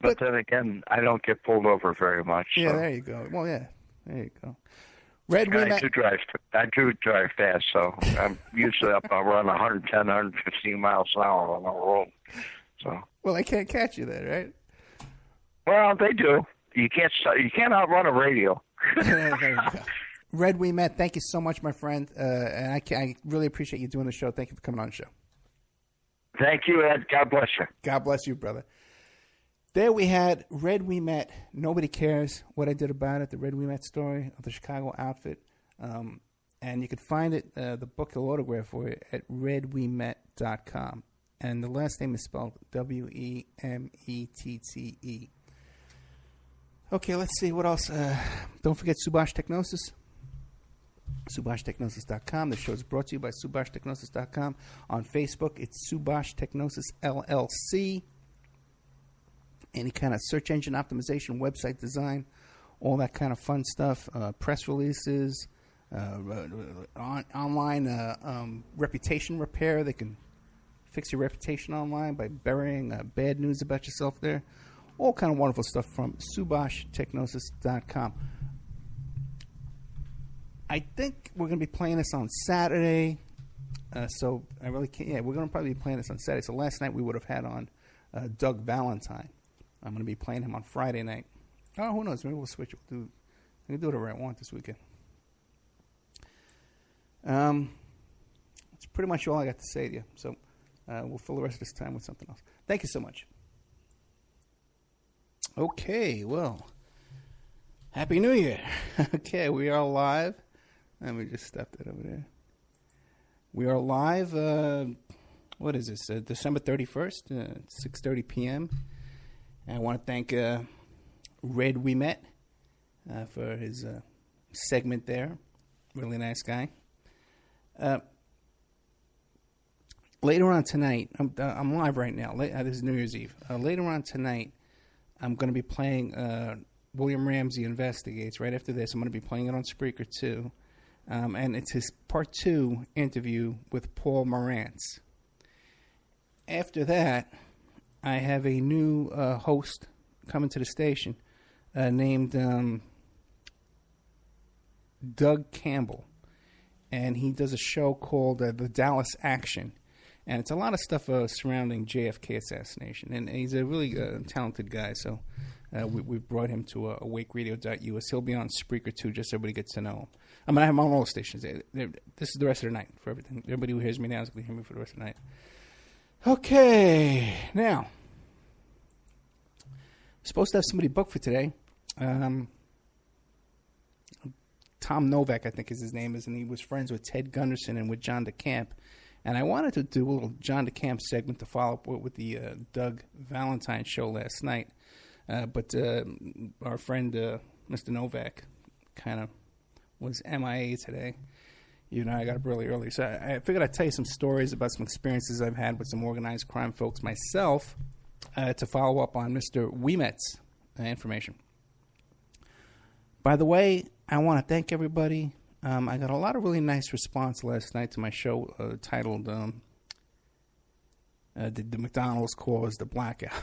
but then again, I don't get pulled over very much. Yeah, so. there you go. Well, yeah, there you go. Red I do drive fast, so I'm usually up around 110, 115 miles an hour on the road. So. Well, they can't catch you there, right? Well, they do. You can't outrun a radio. There you go. Red Wemette, thank you so much, my friend. And I really appreciate you doing the show. Thank you for coming on the show. Thank you, Ed. God bless you. God bless you, brother. There we had Red Wemette. Nobody Cares What I Did About It, the Red Wemette story of the Chicago outfit. And you can find it, the book he'll autograph for you, at redwemette.com. And the last name is spelled Wemette. Okay, let's see. What else? Don't forget Subash Technosis. SubashTechnosis.com. The show is brought to you by SubashTechnosis.com. On Facebook, it's Subash Technosis LLC. Any kind of search engine optimization, website design, all that kind of fun stuff. Press releases, online reputation repair. They can fix your reputation online by burying bad news about yourself there. All kind of wonderful stuff from SubashTechnosis.com. I think we're going to be playing this on Saturday, so I really can't. Yeah, we're going to probably be playing this on Saturday. So last night we would have had on Doug Valentine. I'm going to be playing him on Friday night. Oh, who knows? Maybe we'll switch. We can do whatever I want this weekend. That's pretty much all I got to say to you. So we'll fill the rest of this time with something else. Thank you so much. Okay, well, Happy New Year. Okay, we are live. Let me just step that over there. We are live, what is this, December 31st, 6:30 p.m. And I want to thank Red Wemette for his segment there. Really nice guy. Later on tonight, I'm live right now. This is New Year's Eve. Later on tonight, I'm going to be playing William Ramsey Investigates. Right after this, I'm going to be playing it on Spreaker too. And it's his part 2 interview with Paul Morantz. After that, I have a new host coming to the station named Doug Campbell. and he does a show called The Dallas Action. And it's a lot of stuff surrounding JFK assassination. And he's a really talented guy, so we've brought him to awakeradio.us. He'll be on Spreaker, too, just so everybody gets to know him. I mean, I have him on all the stations. This is the rest of the night for everything. Everybody who hears me now is going to hear me for the rest of the night. Okay, now, supposed to have somebody booked for today. Tom Novak, I think is his name is, and he was friends with Ted Gunderson and with John DeCamp. And I wanted to do a little John DeCamp segment to follow up with the Doug Valentine show last night. But our friend, Mr. Novak, kind of was MIA today. You know, I got up really early. So I figured I'd tell you some stories about some experiences I've had with some organized crime folks myself to follow up on Mr. Wemette's information. By the way, I want to thank everybody. I got a lot of really nice response last night to my show titled Did the McDonald's Cause the Blackout?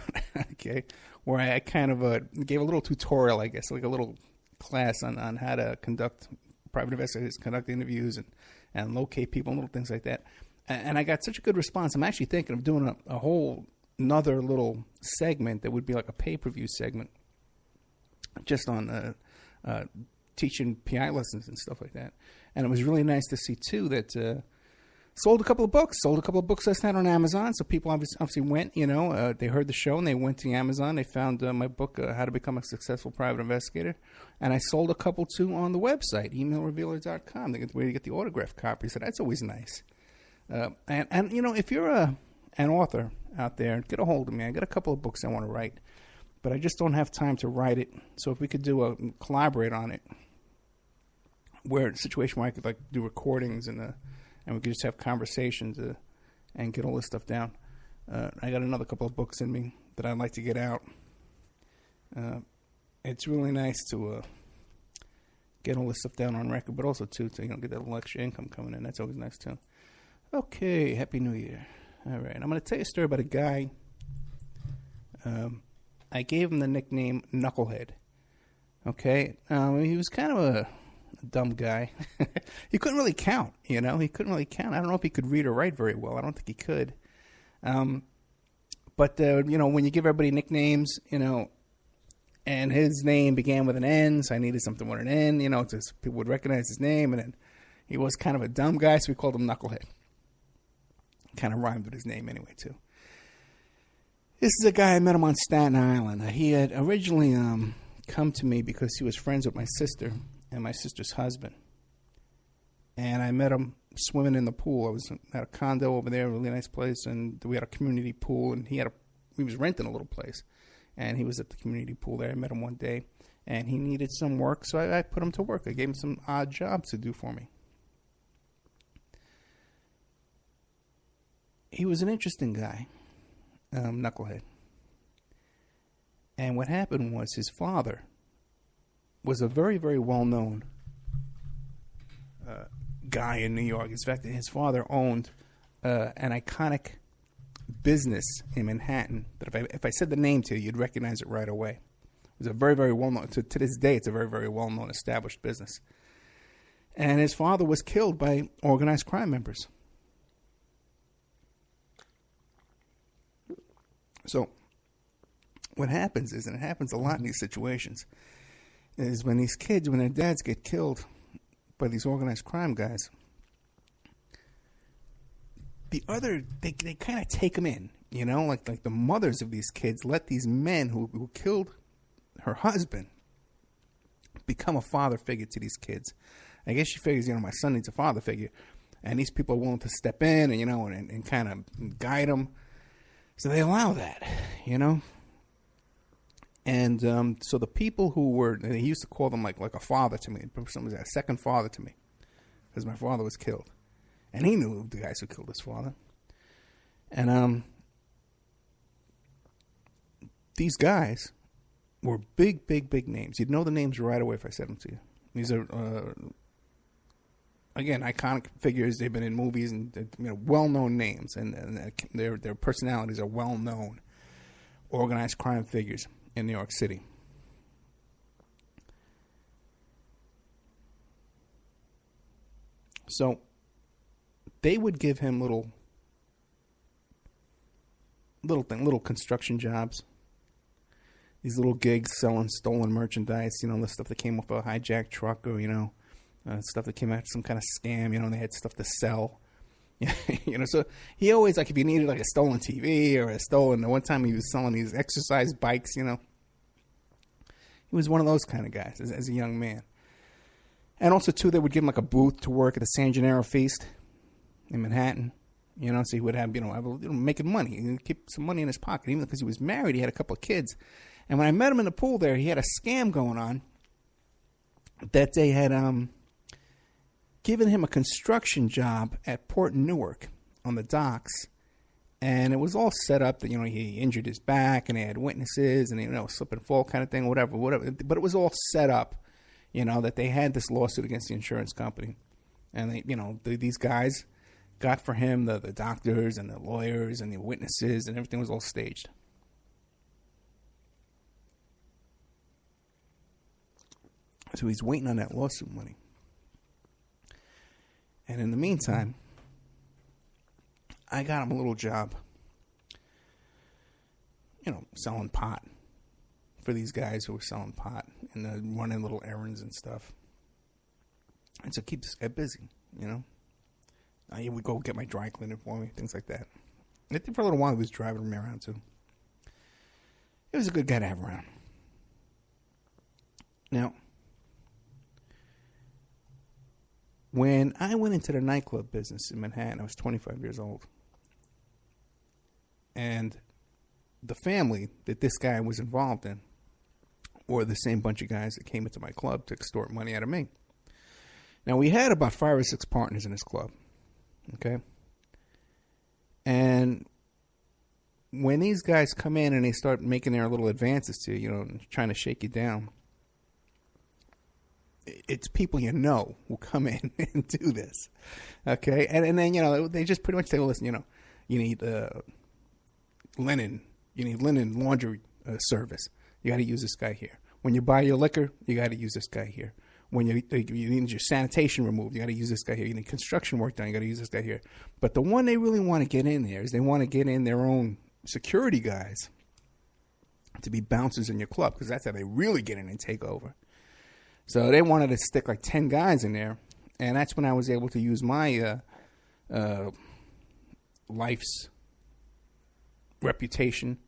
Okay, where I kind of gave a little tutorial, I guess, like a little class on how to conduct private investigators, conduct interviews, and locate people and little things like that. And I got such a good response. I'm actually thinking of doing a whole another little segment that would be like a pay-per-view segment just on teaching PI lessons and stuff like that. And it was really nice to see, too, that sold a couple of books last night on Amazon. So people obviously went, you know, they heard the show and they went to Amazon. They found my book, How to Become a Successful Private Investigator. And I sold a couple, too, on the website, emailrevealer.com. Where you get the autographed copies. So that's always nice. And you know, if you're an author out there, get a hold of me. I got a couple of books I want to write, but I just don't have time to write it. So if we could collaborate on it, where a situation where I could like do recordings and we could just have conversations and get all this stuff down. I got another couple of books in me that I'd like to get out. It's really nice to get all this stuff down on record, but also too to get that little extra income coming in. That's always nice too. Okay, Happy New Year. All right, I'm going to tell you a story about a guy. I gave him the nickname Knucklehead. Okay, he was kind of a dumb guy. He couldn't really count, you know. He couldn't really count. I don't know if he could read or write very well. I don't think he could. But you know, when you give everybody nicknames, you know, and his name began with an N, so I needed something with an N, you know, so people would recognize his name. And then he was kind of a dumb guy, so we called him Knucklehead. Kind of rhymed with his name anyway, too. This is a guy, I met him on Staten Island. He had originally come to me because he was friends with my sister and my sister's husband. And I met him swimming in the pool. I was at a condo over there, a really nice place, and we had a community pool, and he was renting a little place. And he was at the community pool there. I met him one day, and he needed some work, so I put him to work. I gave him some odd jobs to do for me. He was an interesting guy, Knucklehead. And what happened was his father was a very, very well-known guy in New York. In fact, his father owned an iconic business in Manhattan that if I said the name to you, you'd recognize it right away. It was a very, very well-known, to this day, it's a very, very well-known established business. And his father was killed by organized crime members. So what happens is, and it happens a lot in these situations, is when these kids, when their dads get killed by these organized crime guys, they kind of take them in, you know, like the mothers of these kids let these men who killed her husband become a father figure to these kids. I guess she figures, you know, my son needs a father figure, and these people are willing to step in and, you know, and kind of guide them. So they allow that, you know. And so the people who were, he used to call them like a father to me. Someone was a second father to me, because my father was killed, and he knew the guys who killed his father. And these guys were big, big, big names. You'd know the names right away if I said them to you. These are again, iconic figures. They've been in movies and, you know, well-known names, and their personalities are well-known organized crime figures in New York City. So they would give him little construction jobs. These little gigs selling stolen merchandise, the stuff that came off a hijacked truck, or, stuff that came out of some kind of scam, and they had stuff to sell. So he always, like, if you needed, like, a stolen TV or the one time he was selling these exercise bikes, he was one of those kind of guys as a young man. And also, too, they would give him, like, a booth to work at the San Gennaro feast in Manhattan. So he would have, making money. He'd keep some money in his pocket. Even because he was married, he had a couple of kids. And when I met him in the pool there, he had a scam going on that they had given him a construction job at Port Newark on the docks. And it was all set up that, he injured his back and they had witnesses and, slip and fall kind of thing, whatever. But it was all set up, that they had this lawsuit against the insurance company. And, these guys got for him the doctors and the lawyers and the witnesses, and everything was all staged. So he's waiting on that lawsuit money. And in the meantime, I got him a little job, selling pot for these guys who were selling pot and running little errands and stuff. And so keep this guy busy, He would go get my dry cleaner for me, things like that. And I think for a little while he was driving me around too. He was a good guy to have around. Now, when I went into the nightclub business in Manhattan, I was 25 years old. And the family that this guy was involved in were the same bunch of guys that came into my club to extort money out of me. Now, we had about 5 or 6 partners in this club. Okay? And when these guys come in and they start making their little advances to you, trying to shake you down, it's people who come in and do this. Okay? And then, they just pretty much say, well, listen, you need linen. You need linen laundry service. You got to use this guy here. When you buy your liquor, you got to use this guy here. When you need your sanitation removed, you got to use this guy here. You need construction work done, you got to use this guy here. But the one they really want to get in there is they want to get in their own security guys to be bouncers in your club, because that's how they really get in and take over. So they wanted to stick like 10 guys in there, and that's when I was able to use my life's reputation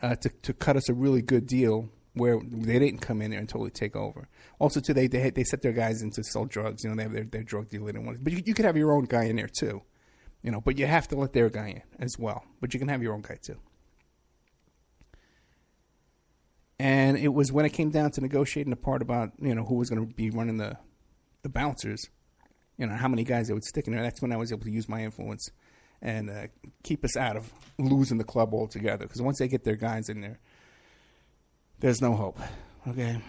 to cut us a really good deal where they didn't come in there and totally take over. Also, too, they set their guys in to sell drugs. They have their drug dealer. But you could have your own guy in there, too. But you have to let their guy in as well. But you can have your own guy, too. And it was when it came down to negotiating the part about, who was going to be running the bouncers, how many guys they would stick in there. That's when I was able to use my influence and keep us out of losing the club altogether. Because once they get their guys in there, there's no hope. Okay?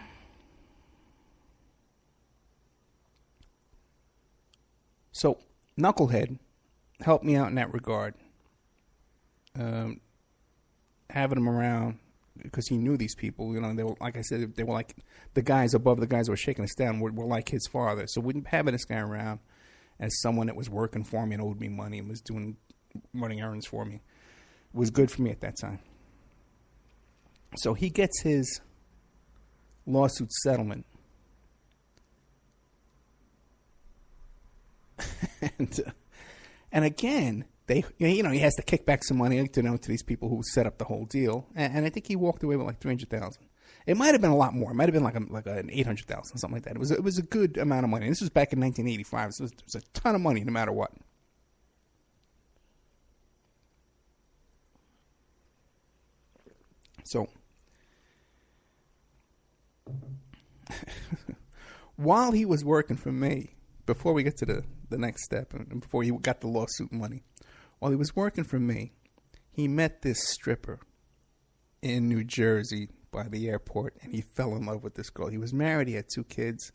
So, Knucklehead helped me out in that regard. Having him around, because he knew these people, they were, like I said, they were like the guys above the guys who were shaking us down were like his father. So having this guy around as someone that was working for me and owed me money and was running errands for me was good for me at that time. So he gets his lawsuit settlement. And again, he has to kick back some money to these people who set up the whole deal. And I think he walked away with like $300,000. It might have been a lot more. It might have been like an $800,000, something like that. It was a good amount of money. And this was back in 1985, so it was a ton of money no matter what. So, while he was working for me, before we get to the next step, and before he got the lawsuit money, while he was working for me, he met this stripper in New Jersey by the airport, and he fell in love with this girl. He was married, he had 2 kids,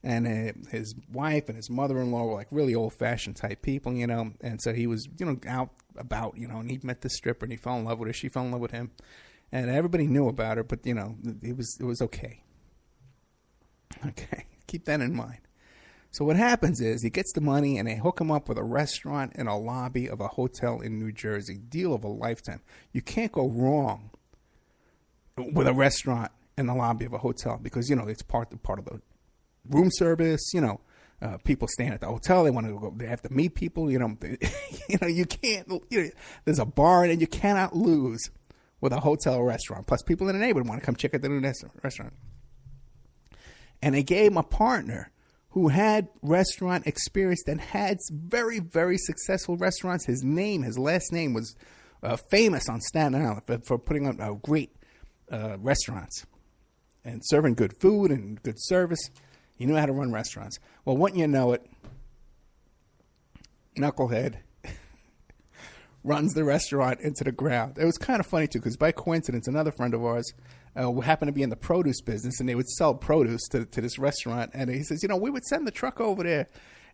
and his wife and his mother-in-law were like really old-fashioned type people, and so he was, out about, and he met this stripper, and he fell in love with her, she fell in love with him, and everybody knew about her, but, it was okay. Okay, keep that in mind. So what happens is he gets the money and they hook him up with a restaurant in a lobby of a hotel in New Jersey. Deal of a lifetime. You can't go wrong with a restaurant in the lobby of a hotel because, it's part of the room service, people staying at the hotel. They want to go, they have to meet people, you can't, there's a bar and you cannot lose with a hotel or restaurant. Plus people in the neighborhood want to come check out the new restaurant. And they gave him a partner who had restaurant experience and had very, very successful restaurants. His last name was famous on Staten Island for putting on great restaurants and serving good food and good service. He knew how to run restaurants. Well, wouldn't you know it, Knucklehead runs the restaurant into the ground. It was kind of funny, too, because by coincidence, another friend of ours happened to be in the produce business, and they would sell produce to this restaurant. And he says, we would send the truck over there,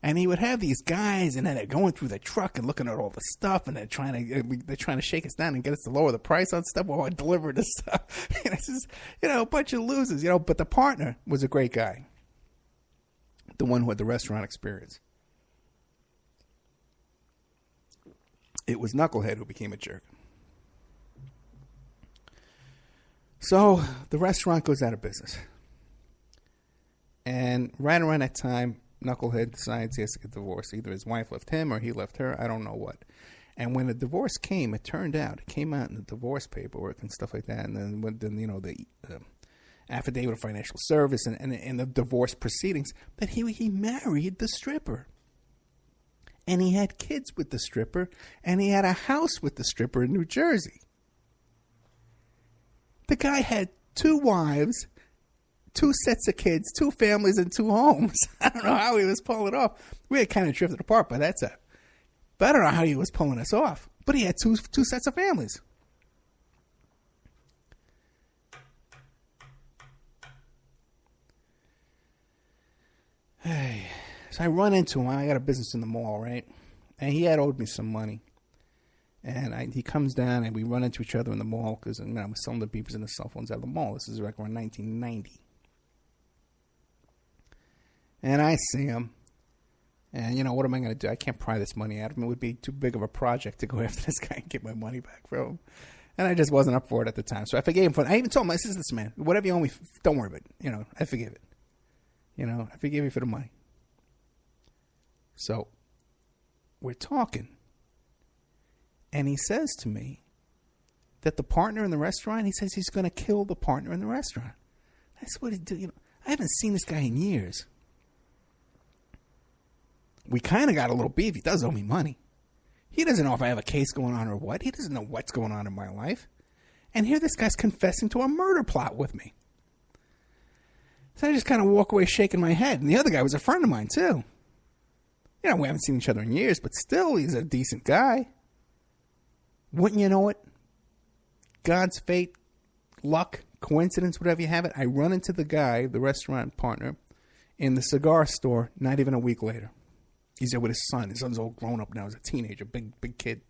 and he would have these guys, and then they're going through the truck and looking at all the stuff, and they're trying to shake us down and get us to lower the price on stuff while I deliver the stuff. And it's just, a bunch of losers, But the partner was a great guy, the one who had the restaurant experience. It was Knucklehead who became a jerk. So the restaurant goes out of business. And right around that time, Knucklehead decides he has to get divorced. Either his wife left him or he left her. I don't know what. And when the divorce came, it came out in the divorce paperwork and stuff like that. And then the affidavit of financial service and the divorce proceedings that he married the stripper. And he had kids with the stripper. And he had a house with the stripper in New Jersey. The guy had 2 wives, 2 sets of kids, 2 families, and 2 homes. I don't know how he was pulling it off. We had kind of drifted apart by that time. But I don't know how he was pulling us off. But he had two sets of families. Hey, so I run into him. I got a business in the mall, right? And he had owed me some money. And he comes down and we run into each other in the mall because I was selling the beepers and the cell phones out of the mall. This is like around 1990. And I see him. And, what am I going to do? I can't pry this money out of him. It would be too big of a project to go after this guy and get my money back from him. And I just wasn't up for it at the time. So I forgave him for it. I even told him, I said, listen, man, whatever you owe me, don't worry about it. I forgive it. I forgive you for the money. So we're talking. And he says to me that the partner in the restaurant, he says he's going to kill the partner in the restaurant. That's what he did. I haven't seen this guy in years. We kind of got a little beef. He does owe me money. He doesn't know if I have a case going on or what. He doesn't know what's going on in my life. And here this guy's confessing to a murder plot with me. So I just kind of walk away shaking my head. And the other guy was a friend of mine, too. We haven't seen each other in years, but still, he's a decent guy. Wouldn't you know it? God's fate, luck, coincidence, whatever you have it. I run into the guy, the restaurant partner, in the cigar store not even a week later. He's there with his son. His son's all grown up now. He's a teenager, big kid.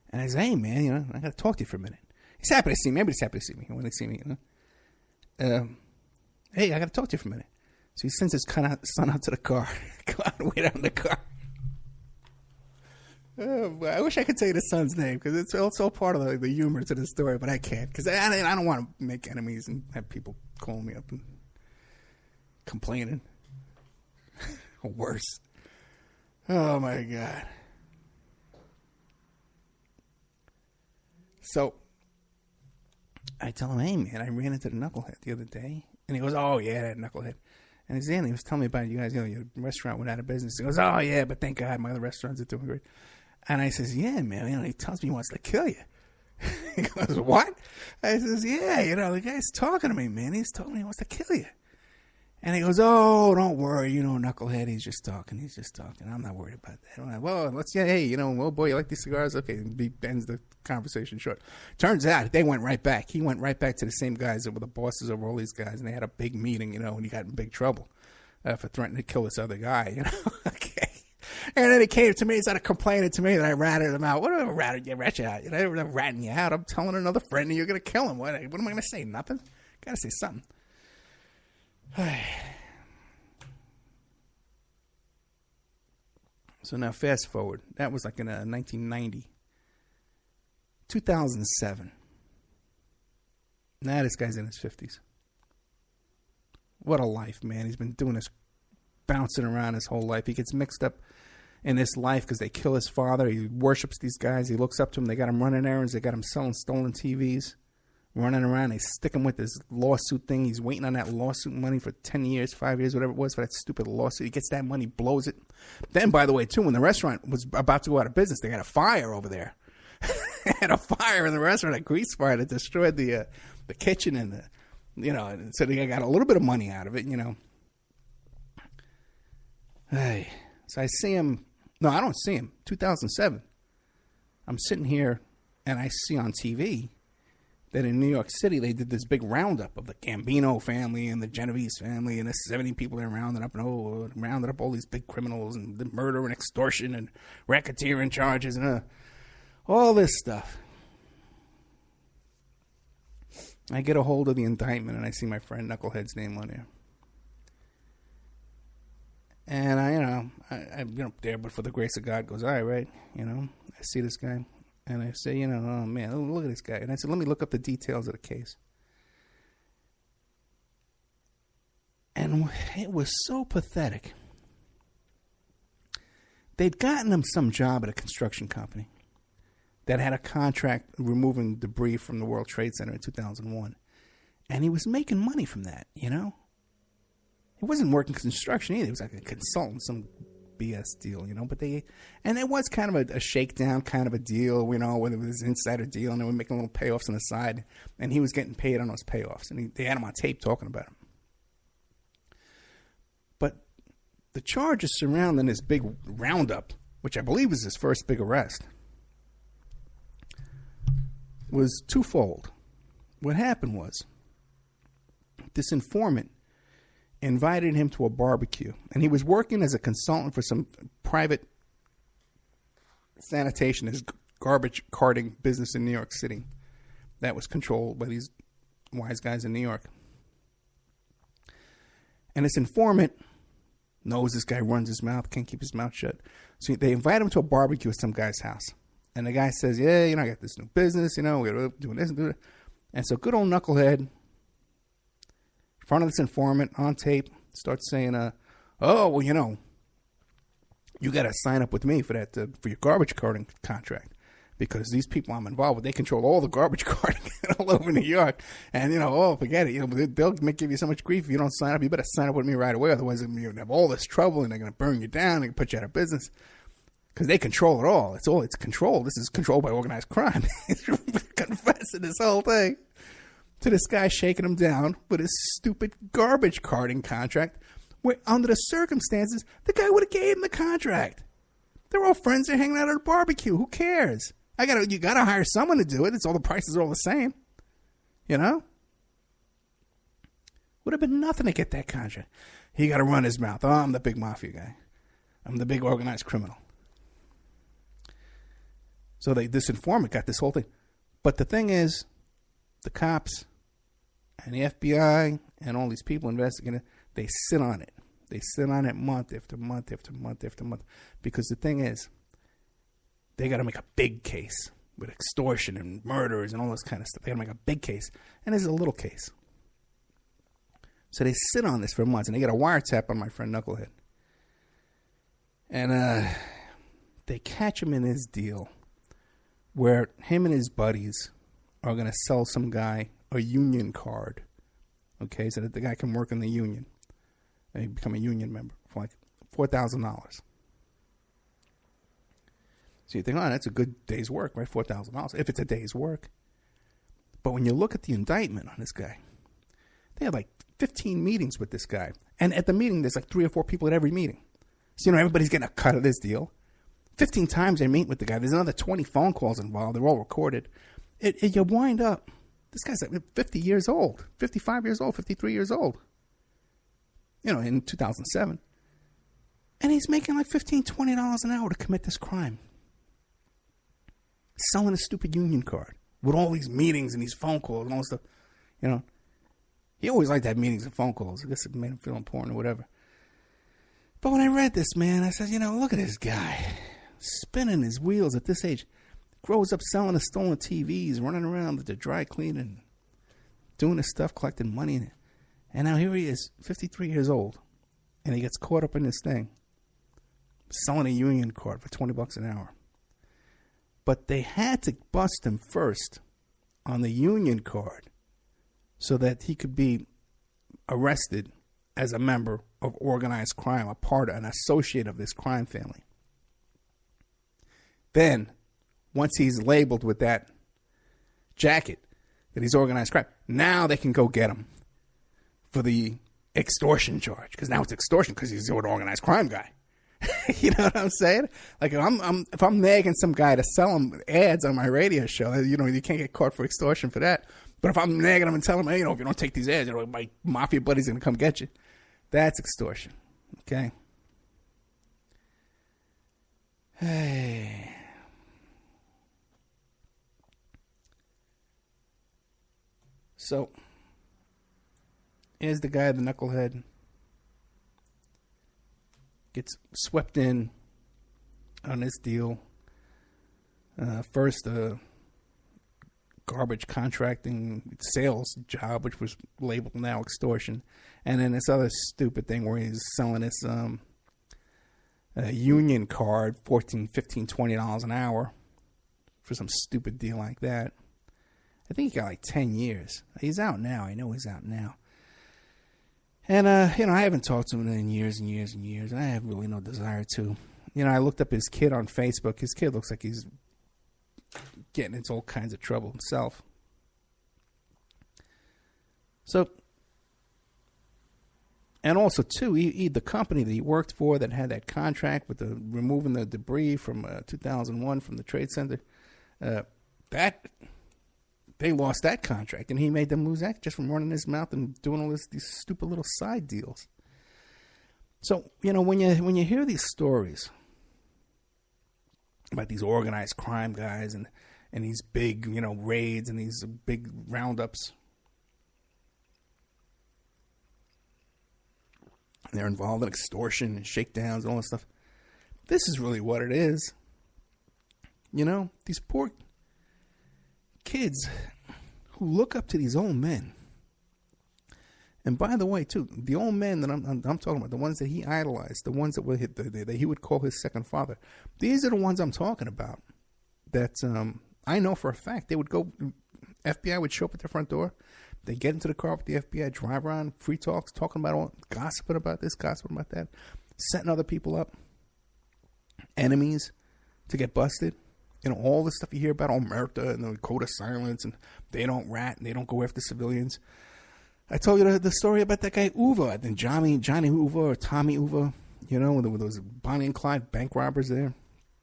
And I say, hey, man, I got to talk to you for a minute. He's happy to see me. Everybody's happy to see me when they see me, hey, I got to talk to you for a minute. So he sends his son out to the car. Go out and wait out in the car. I wish I could tell you the son's name because it's also part of the humor to the story, but I can't because I don't want to make enemies and have people calling me up and complaining. Or worse. Oh, my God. So I tell him, hey, man, I ran into the Knucklehead the other day. And he goes, oh, yeah, that Knucklehead. And he was telling me about it. You guys, your restaurant went out of business. He goes, oh, yeah, but thank God my other restaurants are doing great. And I says, yeah, man, he tells me he wants to kill you. He goes, what? I says, yeah, the guy's talking to me, man. He's telling me he wants to kill you. And he goes, oh, don't worry, Knucklehead, he's just talking. I'm not worried about that. I'm like, well, oh, boy, you like these cigars? Okay, and he ends the conversation short. Turns out they went right back. He went right back to the same guys that were the bosses over all these guys, and they had a big meeting, and he got in big trouble for threatening to kill this other guy, Okay. And then he came to me, he started complaining to me that I ratted him out. What do I rat you out? I'm not ratting you out. I'm telling another friend that you're going to kill him. What am I going to say? Nothing? Got to say something. So now fast forward. That was like in 1990. 2007. Now this guy's in his 50s. What a life, man. He's been doing this, bouncing around his whole life. He gets mixed up in this life because they kill his father. He worships these guys. He looks up to them. They got him running errands. They got him selling stolen TVs, running around. They stick him with this lawsuit thing. He's waiting on that lawsuit money for 10 years, 5 years, whatever it was, for that stupid lawsuit. He gets that money, blows it. Then, by the way, too, when the restaurant was about to go out of business, they had a fire over there. Had a fire in the restaurant, a grease fire that destroyed the kitchen and the, you know, and so they got a little bit of money out of it, you know. Hey, so I see him. No, I don't see him. 2007. I'm sitting here and I see on TV that in New York City they did this big roundup of the Gambino family and the Genovese family, and there's 70 people they rounded up, and rounded up all these big criminals and the murder and extortion and racketeering charges and all this stuff. I get a hold of the indictment and I see my friend Knucklehead's name on there. And I'm there, but for the grace of God goes, all right, you know, I see this guy and I say, you know, oh man, look at this guy. And I said, let me look up the details of the case. And it was so pathetic. They'd gotten him some job at a construction company that had a contract removing debris from the World Trade Center in 2001. And he was making money from that, you know? He wasn't working construction either. He was like a consultant, some BS deal, you know? And it was kind of a shakedown kind of a deal, you know, where it was an insider deal, and they were making little payoffs on the side. And he was getting paid on those payoffs. And they had him on tape talking about him. But the charges surrounding this big roundup, which I believe was his first big arrest, was twofold. What happened was this informant invited him to a barbecue, and he was working as a consultant for some private sanitation, his garbage carting business in New York City that was controlled by these wise guys in New York. And this informant knows this guy runs his mouth, can't keep his mouth shut. So they invite him to a barbecue at some guy's house. And the guy says, yeah, you know, I got this new business, you know, we're doing this and doing that. And so good old Knucklehead, in front of this informant on tape, starts saying, oh, well, you know, you got to sign up with me for that, for your garbage carting contract. Because these people I'm involved with, they control all the garbage carting all over New York. And, you know, oh, forget it. You know, they'll give you so much grief if you don't sign up. You better sign up with me right away. Otherwise, you're going to have all this trouble, and they're going to burn you down. They're going to put you out of business. Because they control it all. It's controlled. This is controlled by organized crime. He's confessing this whole thing to this guy, shaking him down with his stupid garbage carting contract, where under the circumstances, the guy would have gave him the contract. They're all friends. They're hanging out at a barbecue. Who cares? You gotta hire someone to do it. It's all the prices are all the same. You know? Would have been nothing to get that contract. He got to run his mouth. Oh, I'm the big mafia guy. I'm the big organized criminal. So this informant got this whole thing. But the thing is, the cops and the FBI and all these people investigating it, they sit on it. They sit on it month after month after month after month. Because the thing is, they got to make a big case with extortion and murders and all this kind of stuff. They got to make a big case. And this is a little case. So they sit on this for months, and they get a wiretap on my friend Knucklehead. And they catch him in his deal where him and his buddies are going to sell some guy a union card, okay, so that the guy can work in the union and become a union member for like $4,000. So you think, oh, that's a good day's work, right? $4,000, if it's a day's work. But when you look at the indictment on this guy, they had like 15 meetings with this guy. And at the meeting, there's like 3 or 4 people at every meeting. So, you know, everybody's getting a cut of this deal. 15 times they meet with the guy. There's another 20 phone calls involved. They're all recorded. You wind up, this guy's like 50 years old, 55 years old, 53 years old. You know, in 2007. And he's making like $15, $20 an hour to commit this crime. Selling a stupid union card with all these meetings and these phone calls and all this stuff. You know, he always liked to have meetings and phone calls. I guess it made him feel important or whatever. But when I read this, man, I said, look at this guy spinning his wheels at this age. Grows up selling the stolen TVs, running around with the dry cleaning, doing his stuff, collecting money. And now here he is, 53 years old, and he gets caught up in this thing, selling a union card for $20 an hour. But they had to bust him first on the union card so that he could be arrested as a member of organized crime, a part, an associate of this crime family. Then, once he's labeled with that jacket that he's organized crime, now they can go get him for the extortion charge. Because now it's extortion because he's an organized crime guy. You know what I'm saying? Like if I'm nagging some guy to sell him ads on my radio show, you can't get caught for extortion for that. But if I'm nagging him and telling him, hey, if you don't take these ads, my mafia buddy's going to come get you. That's extortion. Okay? Hey. So, here's the guy, the knucklehead, gets swept in on this deal. First, garbage contracting sales job, which was labeled now extortion. And then this other stupid thing where he's selling this union card, $14, $15, $20 an hour for some stupid deal like that. I think he got like 10 years. He's out now. I know he's out now. And, I haven't talked to him in years and years and years. I have really no desire to. I looked up his kid on Facebook. His kid looks like he's getting into all kinds of trouble himself. So, and also, too, the company that he worked for that had that contract with the removing the debris from 2001 from the Trade Center, they lost that contract, and he made them lose that just from running his mouth and doing all these stupid little side deals. So, when you hear these stories about these organized crime guys and these big, raids and these big roundups, and they're involved in extortion and shakedowns and all that stuff, this is really what it is. These poor kids who look up to these old men. And by the way, too, the old men that I'm talking about, the ones that he idolized, the ones that he would call his second father, these are the ones I'm talking about. That I know for a fact they would go. FBI would show up at their front door. They get into the car with the FBI, drive around, free talks, talking about all, gossiping about this, gossiping about that, setting other people up, enemies to get busted. All the stuff you hear about Omerta and the code of silence, and they don't rat and they don't go after civilians. I told you the story about that guy Uva, and Johnny Uva or Tommy Uva, with those Bonnie and Clyde bank robbers there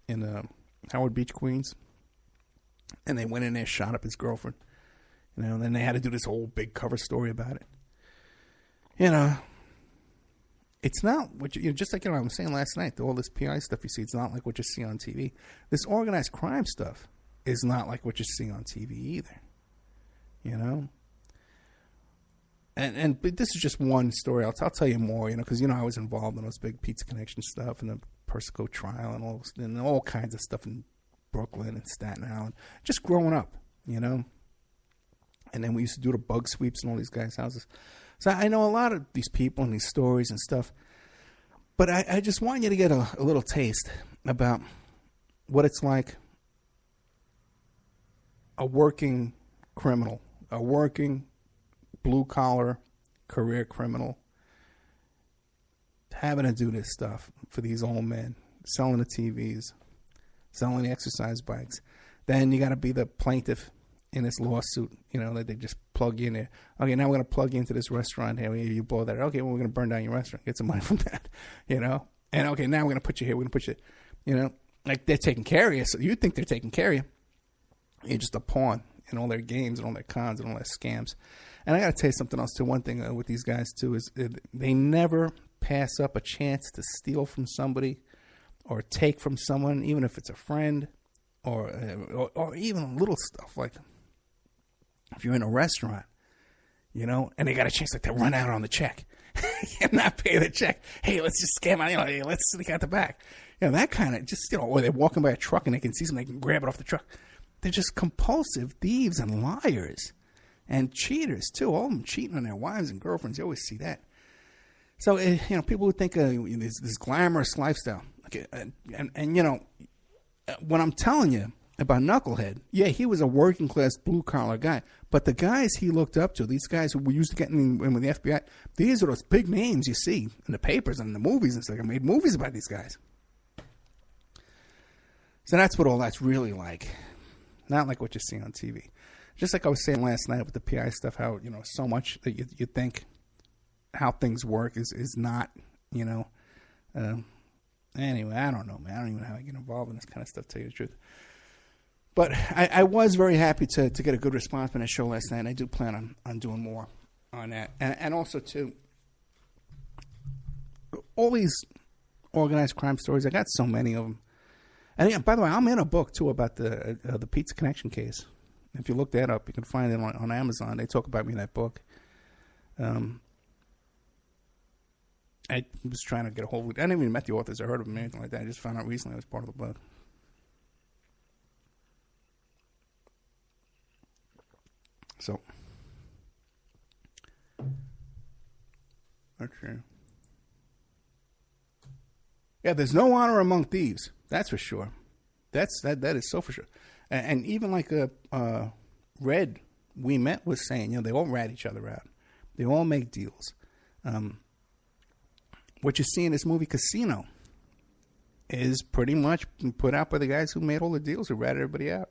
in Howard Beach, Queens. And they went in there, shot up his girlfriend. And then they had to do this whole big cover story about it. It's not what just like I was saying last night, all this PI stuff you see, it's not like what you see on TV. This organized crime stuff is not like what you see on TV either. But this is just one story. I'll tell you more, because I was involved in those big Pizza Connection stuff and the Persico trial and all kinds of stuff in Brooklyn and Staten Island. Just growing up, And then we used to do the bug sweeps in all these guys' houses. So I know a lot of these people and these stories and stuff. But I just want you to get a little taste about what it's like a working criminal, a working blue-collar career criminal having to do this stuff for these old men, selling the TVs, selling the exercise bikes. Then you got to be the plaintiff in this lawsuit, that they just plug you in there. Okay, now we're going to plug you into this restaurant here. You blow that. Okay, well, we're going to burn down your restaurant. Get some money from that, And okay, now we're going to put you here. We're going to put you, like they're taking care of you. So you think they're taking care of you. You're just a pawn in all their games and all their cons and all their scams. And I got to tell you something else, too. One thing with these guys, too, is they never pass up a chance to steal from somebody or take from someone, even if it's a friend or even little stuff like if you're in a restaurant, and they got a chance to run out on the check. and not pay the check. Hey, let's just scam out. Hey, let's sneak out the back. That kind of just, or they're walking by a truck and they can see something, they can grab it off the truck. They're just compulsive thieves and liars and cheaters, too. All of them cheating on their wives and girlfriends. You always see that. So, people would think this glamorous lifestyle. Okay, and when I'm telling you about Knucklehead, yeah, he was a working class blue collar guy. But the guys he looked up to, these guys who were used to getting in with the FBI, these are those big names you see in the papers and in the movies and stuff. I made movies about these guys. So that's what all that's really like. Not like what you see on TV. Just like I was saying last night with the PI stuff, how, so much that you think how things work is not, anyway, I don't know, man. I don't even know how I get involved in this kind of stuff, to tell you the truth. But I was very happy to get a good response from that show last night, and I do plan on doing more on that. And also, too, all these organized crime stories, I got so many of them. And yeah, by the way, I'm in a book, too, about the Pizza Connection case. If you look that up, you can find it on Amazon. They talk about me in that book. I was trying to get a hold of it. I never even met the authors. I heard of them or anything like that. I just found out recently I was part of the book. So, let's see. Yeah, there's no honor among thieves. That's for sure. That is so for sure. And even like Red Wemette was saying, they all rat each other out. They all make deals. What you see in this movie Casino is pretty much put out by the guys who made all the deals, who ratted everybody out.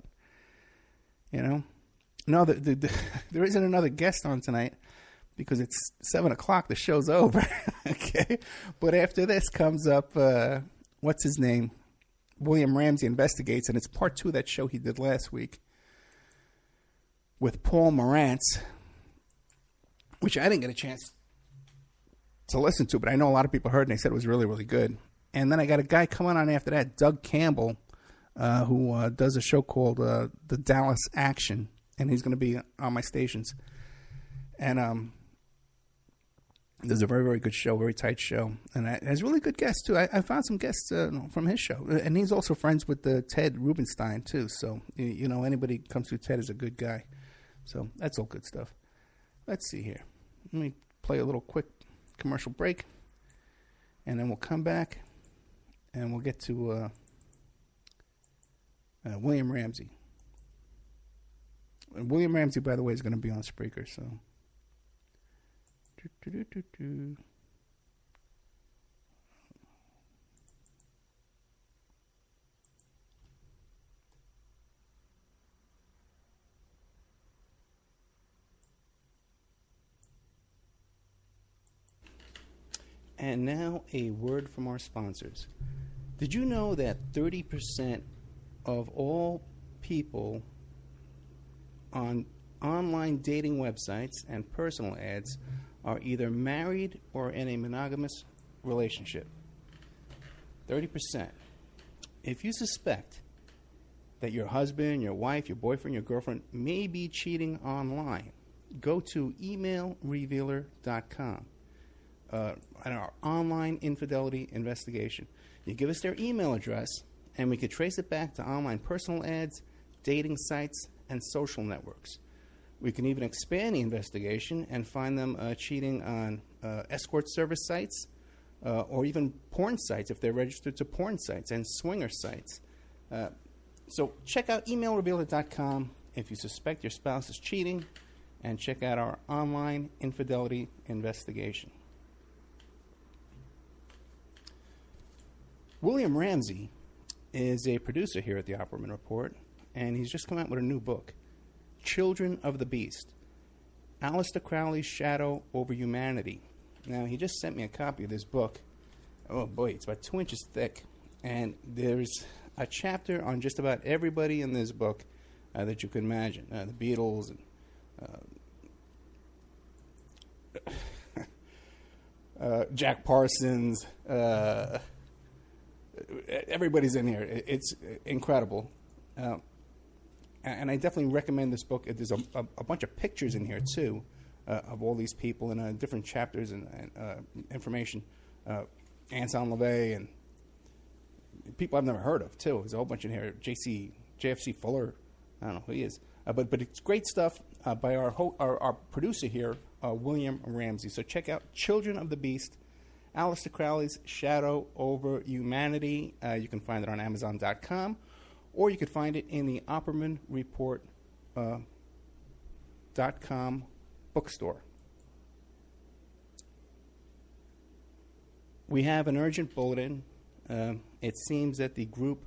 No, there isn't another guest on tonight because it's 7 o'clock. The show's over. Okay. But after this comes up, what's his name? William Ramsey Investigates, and it's part 2 of that show he did last week with Paul Morantz, which I didn't get a chance to listen to, but I know a lot of people heard and they said it was really, really good. And then I got a guy coming on after that, Doug Campbell, who does a show called The Dallas Action. And he's going to be on my stations. And there's a very, very good show, very tight show. And it has really good guests, too. I found some guests from his show. And he's also friends with Ted Rubenstein, too. So, anybody who comes through Ted is a good guy. So that's all good stuff. Let's see here. Let me play a little quick commercial break. And then we'll come back. And we'll get to William Ramsey. And William Ramsey, by the way, is going to be on Spreaker, so. And now a word from our sponsors. Did you know that 30% of all people on online dating websites and personal ads are either married or in a monogamous relationship? 30%. If you suspect that your husband, your wife, your boyfriend, your girlfriend may be cheating online, go to emailrevealer.com. At our online infidelity investigation. You give us their email address, and we could trace it back to online personal ads, dating sites, and social networks. We can even expand the investigation and find them cheating on escort service sites or even porn sites if they're registered to porn sites and swinger sites. So check out emailrevealer.com if you suspect your spouse is cheating, and check out our online infidelity investigation. William Ramsey is a producer here at the Opperman Report, and he's just come out with a new book, Children of the Beast, Aleister Crowley's Shadow Over Humanity. Now, he just sent me a copy of this book. Oh, boy, it's about 2 inches thick, and there's a chapter on just about everybody in this book that you can imagine. The Beatles, and Jack Parsons, everybody's in here. It's incredible. And I definitely recommend this book. There's a bunch of pictures in here, too, of all these people in different chapters and information. Anselm LaVey and people I've never heard of, too. There's a whole bunch in here. JFC Fuller. I don't know who he is. But it's great stuff by our producer here, William Ramsey. So check out Children of the Beast, Aleister Crowley's Shadow Over Humanity. You can find it on Amazon.com, or you could find it in the Opperman Report .com bookstore. We have an urgent bulletin. It seems that the group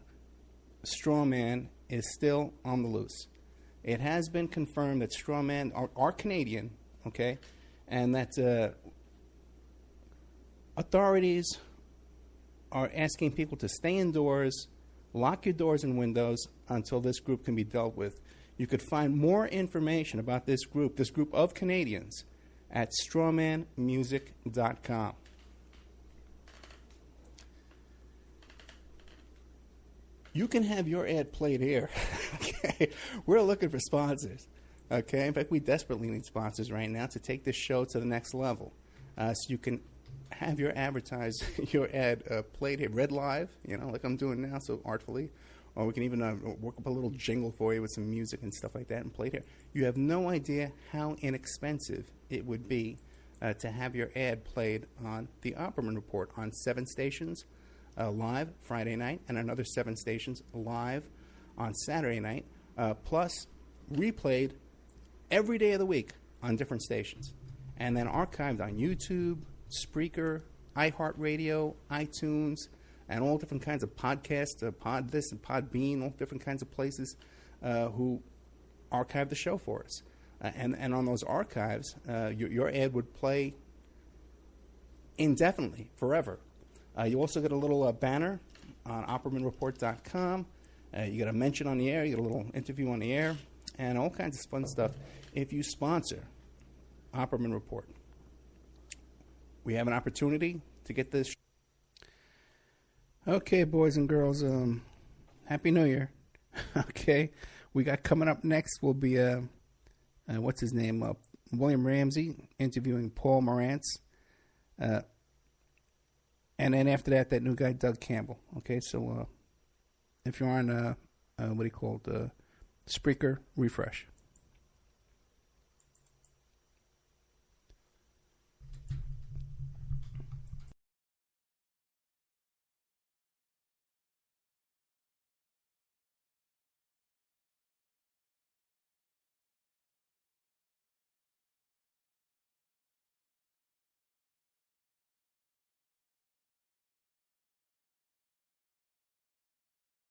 Strawman is still on the loose. It has been confirmed that Strawman are Canadian, okay, and that authorities are asking people to stay indoors, lock your doors and windows until this group can be dealt with. You could find more information about this group of Canadians, at strawmanmusic.com. You can have your ad played here. Okay, we're looking for sponsors. Okay, in fact, we desperately need sponsors right now to take this show to the next level. So you can have your ad played here, read live, like I'm doing now, so artfully. Or we can even work up a little jingle for you with some music and stuff like that and play it here. You have no idea how inexpensive it would be to have your ad played on the Opperman Report on 7 stations. Live Friday night, and another 7 stations live on Saturday night, plus replayed every day of the week on different stations, and then archived on YouTube, Spreaker, iHeartRadio, iTunes, and all different kinds of podcasts, Pod This and Podbean, all different kinds of places who archive the show for us. And on those archives, your ad would play indefinitely, forever. You also get a little banner on OppermanReport.com. You get a mention on the air. You get a little interview on the air, and all kinds of fun stuff if you sponsor Opperman Report. We have an opportunity to get this. Okay, boys and girls, Happy New Year. Okay, we got coming up next will be, what's his name? William Ramsey interviewing Paul Morantz. And then after that new guy, Doug Campbell. Okay, so if you're on, Spreaker, refresh.